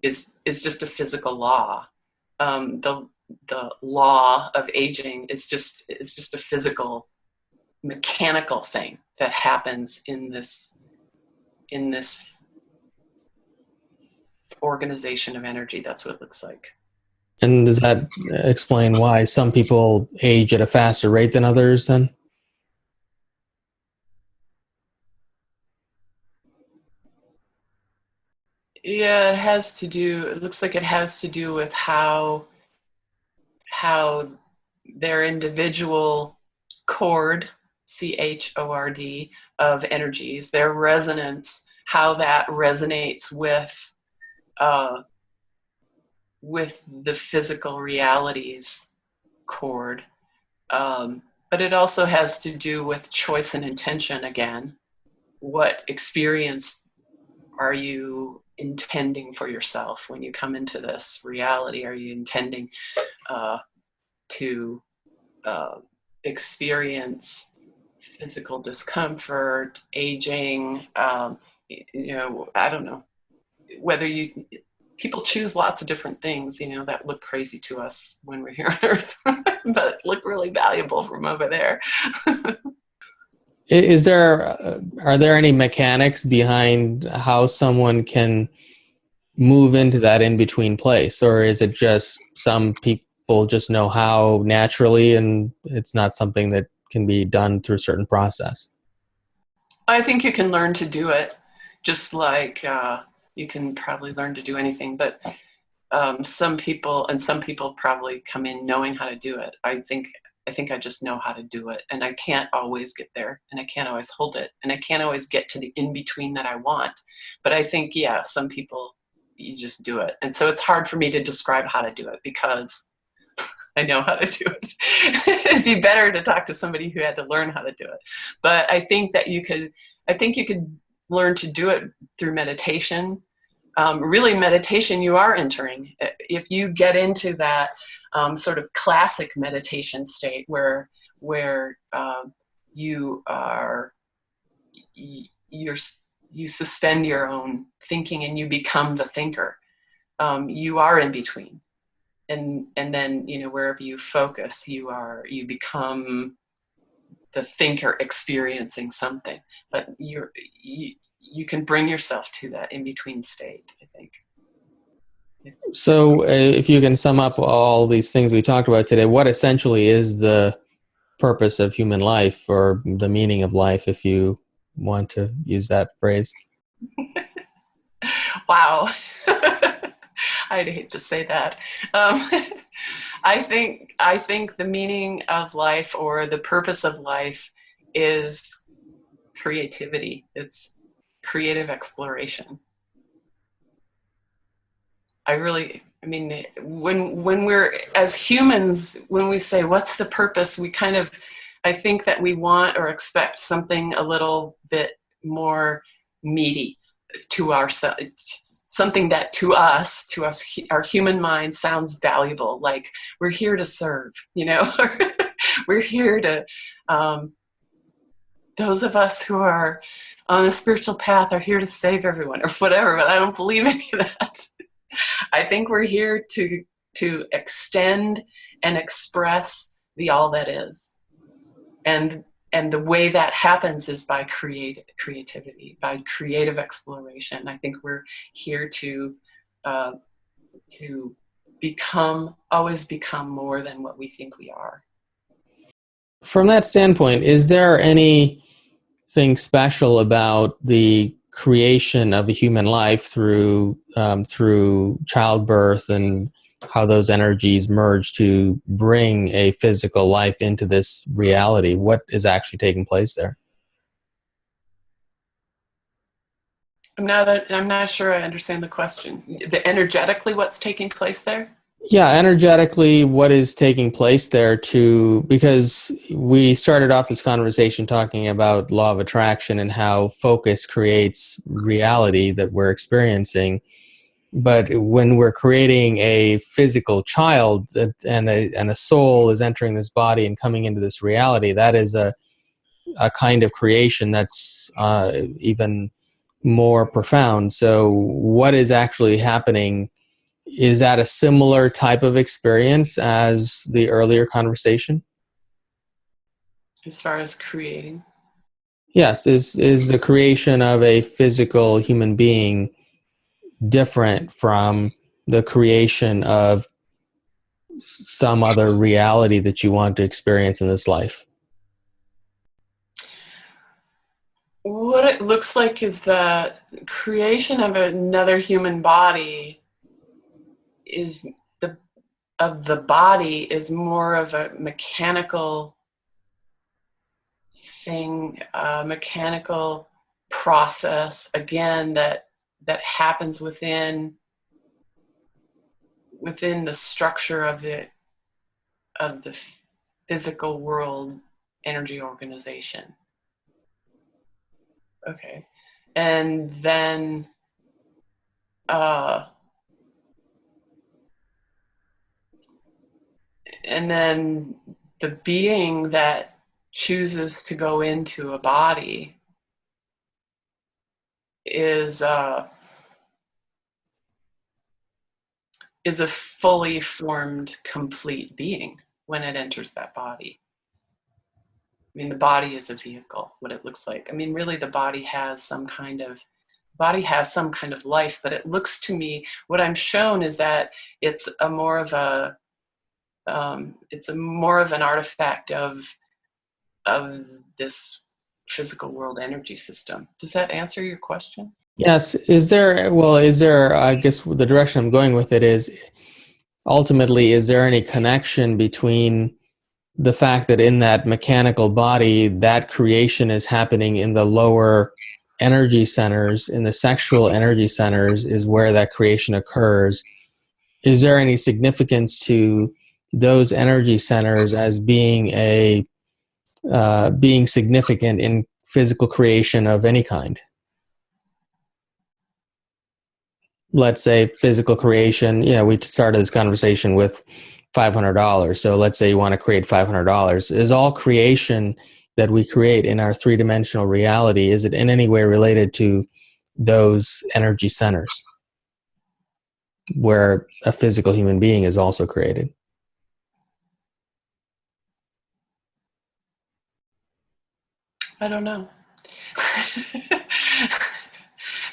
is just a physical law. The law of aging is just a physical, mechanical thing that happens in this organization of energy. That's what it looks like. And does that explain why some people age at a faster rate than others then? Yeah, it looks like it has to do with how their individual chord, CHORD, of energies, their resonance, how that resonates with the physical realities chord. But it also has to do with choice and intention again. What experience are you intending for yourself when you come into this reality? Are you intending to experience physical discomfort, aging? I don't know. People choose lots of different things, that look crazy to us when we're here on Earth, but look really valuable from over there. Are there any mechanics behind how someone can move into that in-between place, or is it just some people just know how naturally and it's not something that can be done through a certain process? I think you can learn to do it, just like you can probably learn to do anything, but some people probably come in knowing how to do it. I think I just know how to do it, and I can't always get there, and I can't always hold it, and I can't always get to the in-between that I want. But I think, some people, you just do it. And so it's hard for me to describe how to do it because I know how to do it. It'd be better to talk to somebody who had to learn how to do it. But I think you could learn to do it through meditation. Really, meditation, you are entering. If you get into that sort of classic meditation state where you suspend your own thinking and you become the thinker. You are in between, and then wherever you focus, you become the thinker experiencing something. But you can bring yourself to that in between state, I think. So if you can sum up all these things we talked about today, what essentially is the purpose of human life, or the meaning of life, if you want to use that phrase? Wow. I'd hate to say that. I think the meaning of life, or the purpose of life, is creativity. It's creative exploration. When we're, as humans, when we say, what's the purpose, I think that we want or expect something a little bit more meaty to ourselves, something that to us, our human mind sounds valuable, like we're here to serve, we're here to, those of us who are on a spiritual path are here to save everyone, or whatever, but I don't believe any of that. I think we're here to extend and express the all that is. And the way that happens is by creativity, by creative exploration. I think we're here to always become more than what we think we are. From that standpoint, is there anything special about the creation of a human life through childbirth, and how those energies merge to bring a physical life into this reality? What is actually taking place there? I'm not sure I understand the question. Energetically, what's taking place there? Yeah, energetically, what is taking place there because we started off this conversation talking about law of attraction and how focus creates reality that we're experiencing. But when we're creating a physical child and a soul is entering this body and coming into this reality, that is a kind of creation that's even more profound. So what is actually happening? Is that a similar type of experience as the earlier conversation? As far as creating? Yes. Is the creation of a physical human being different from the creation of some other reality that you want to experience in this life? What it looks like is that creation of another human body the body is more of a mechanical thing, a mechanical process, again, that happens within the structure of the physical world energy organization. Okay. And then the being that chooses to go into a body is a fully formed, complete being when it enters that body. I mean, the body is a vehicle, what it looks like. I mean, really, the body has some kind of life, but it looks to me, what I'm shown is that it's more of an artifact of this physical world energy system. Does that answer your question? Yes. Is there, I guess the direction I'm going with it is, ultimately, is there any connection between the fact that in that mechanical body, that creation is happening in the lower energy centers, in the sexual energy centers is where that creation occurs? Is there any significance to those energy centers as being being significant in physical creation of any kind. Let's say physical creation, we started this conversation with $500. So let's say you want to create $500. Is all creation that we create in our three-dimensional reality, is it in any way related to those energy centers where a physical human being is also created? I don't know.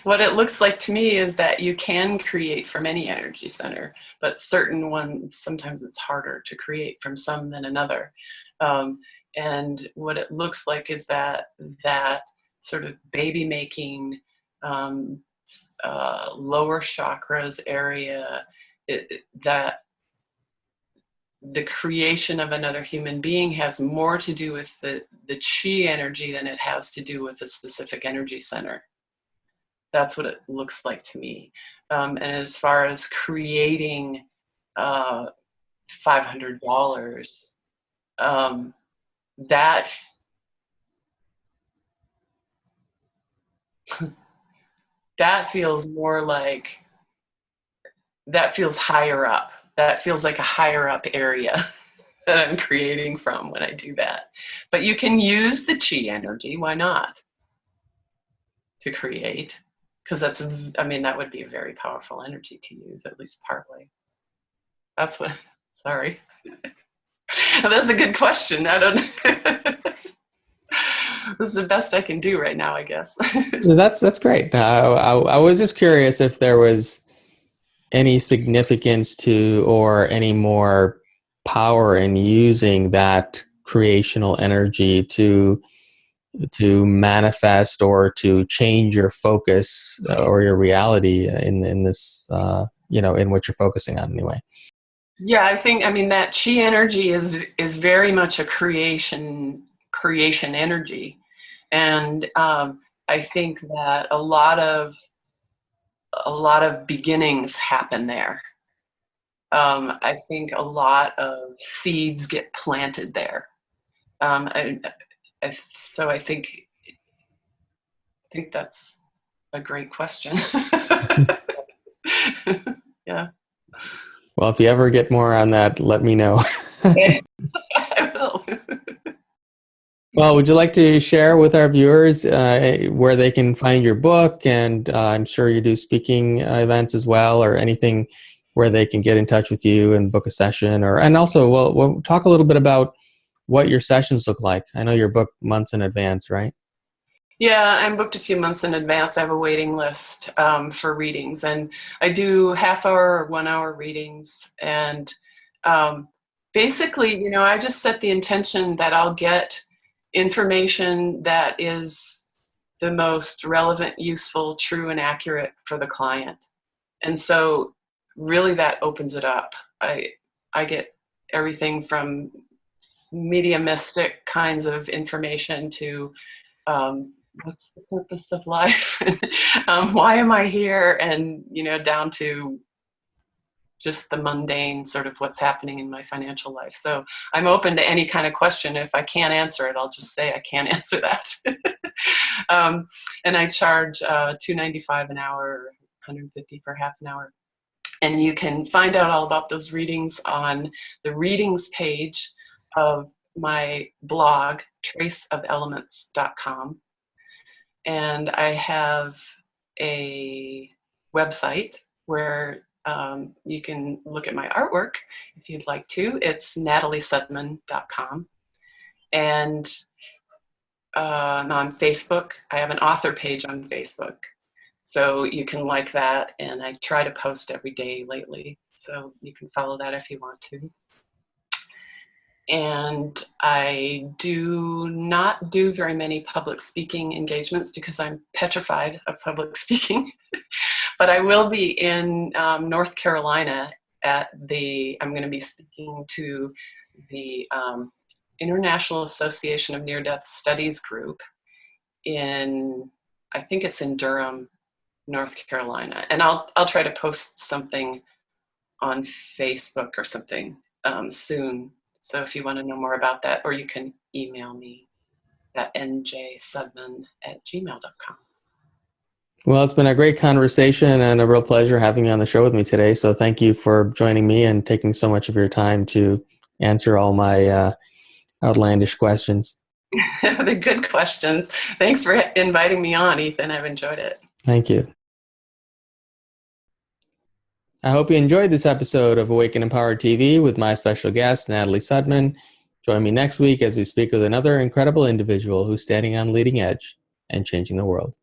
What it looks like to me is that you can create from any energy center, but certain ones, sometimes it's harder to create from some than another. And what it looks like is that sort of baby making, lower chakras area, that the creation of another human being has more to do with the chi energy than it has to do with a specific energy center. That's what it looks like to me. And as far as creating $500, that that feels more like, that feels higher up. That feels like a higher up area that I'm creating from when I do that. But you can use the chi energy, why not, to create? Because that would be a very powerful energy to use, at least partly. That's what, sorry. That's a good question. I don't know. This is the best I can do right now, I guess. That's great. I was just curious if there was any significance to, or any more power in using that creational energy to manifest or to change your focus or your reality in this, in what you're focusing on anyway. Yeah, I mean, that chi energy is very much a creation energy. And I think that a lot of beginnings happen there. I think a lot of seeds get planted there. So I think that's a great question. Yeah. Well, if you ever get more on that, let me know. I will. Well, would you like to share with our viewers where they can find your book? And I'm sure you do speaking events as well, or anything where they can get in touch with you and book a session. And also, we'll talk a little bit about what your sessions look like. I know you're booked months in advance, right? Yeah, I'm booked a few months in advance. I have a waiting list for readings, and I do half-hour or 1-hour readings. And basically, I just set the intention that I'll get information that is the most relevant, useful, true, and accurate for the client. And so really that opens it up. I get everything from mediumistic kinds of information to what's the purpose of life? Why am I here? And, down to just the mundane sort of what's happening in my financial life. So I'm open to any kind of question. If I can't answer it, I'll just say I can't answer that. And I charge $2.95 an hour, $150 for half an hour. And you can find out all about those readings on the readings page of my blog, traceofelements.com. And I have a website where you can look at my artwork if you'd like to. It's nataliesudman.com. And on Facebook, I have an author page on Facebook. So you can like that. And I try to post every day lately. So you can follow that if you want to. And I do not do very many public speaking engagements because I'm petrified of public speaking. But I will be in North Carolina I'm going to be speaking to the International Association of Near-Death Studies group I think it's in Durham, North Carolina. And I'll try to post something on Facebook or something soon. So if you want to know more about that, or you can email me at njsudman@gmail.com. Well, it's been a great conversation and a real pleasure having you on the show with me today. So thank you for joining me and taking so much of your time to answer all my outlandish questions. They're good questions. Thanks for inviting me on, Ethan. I've enjoyed it. Thank you. I hope you enjoyed this episode of Awaken Empowered TV with my special guest, Natalie Sudman. Join me next week as we speak with another incredible individual who's standing on leading edge and changing the world.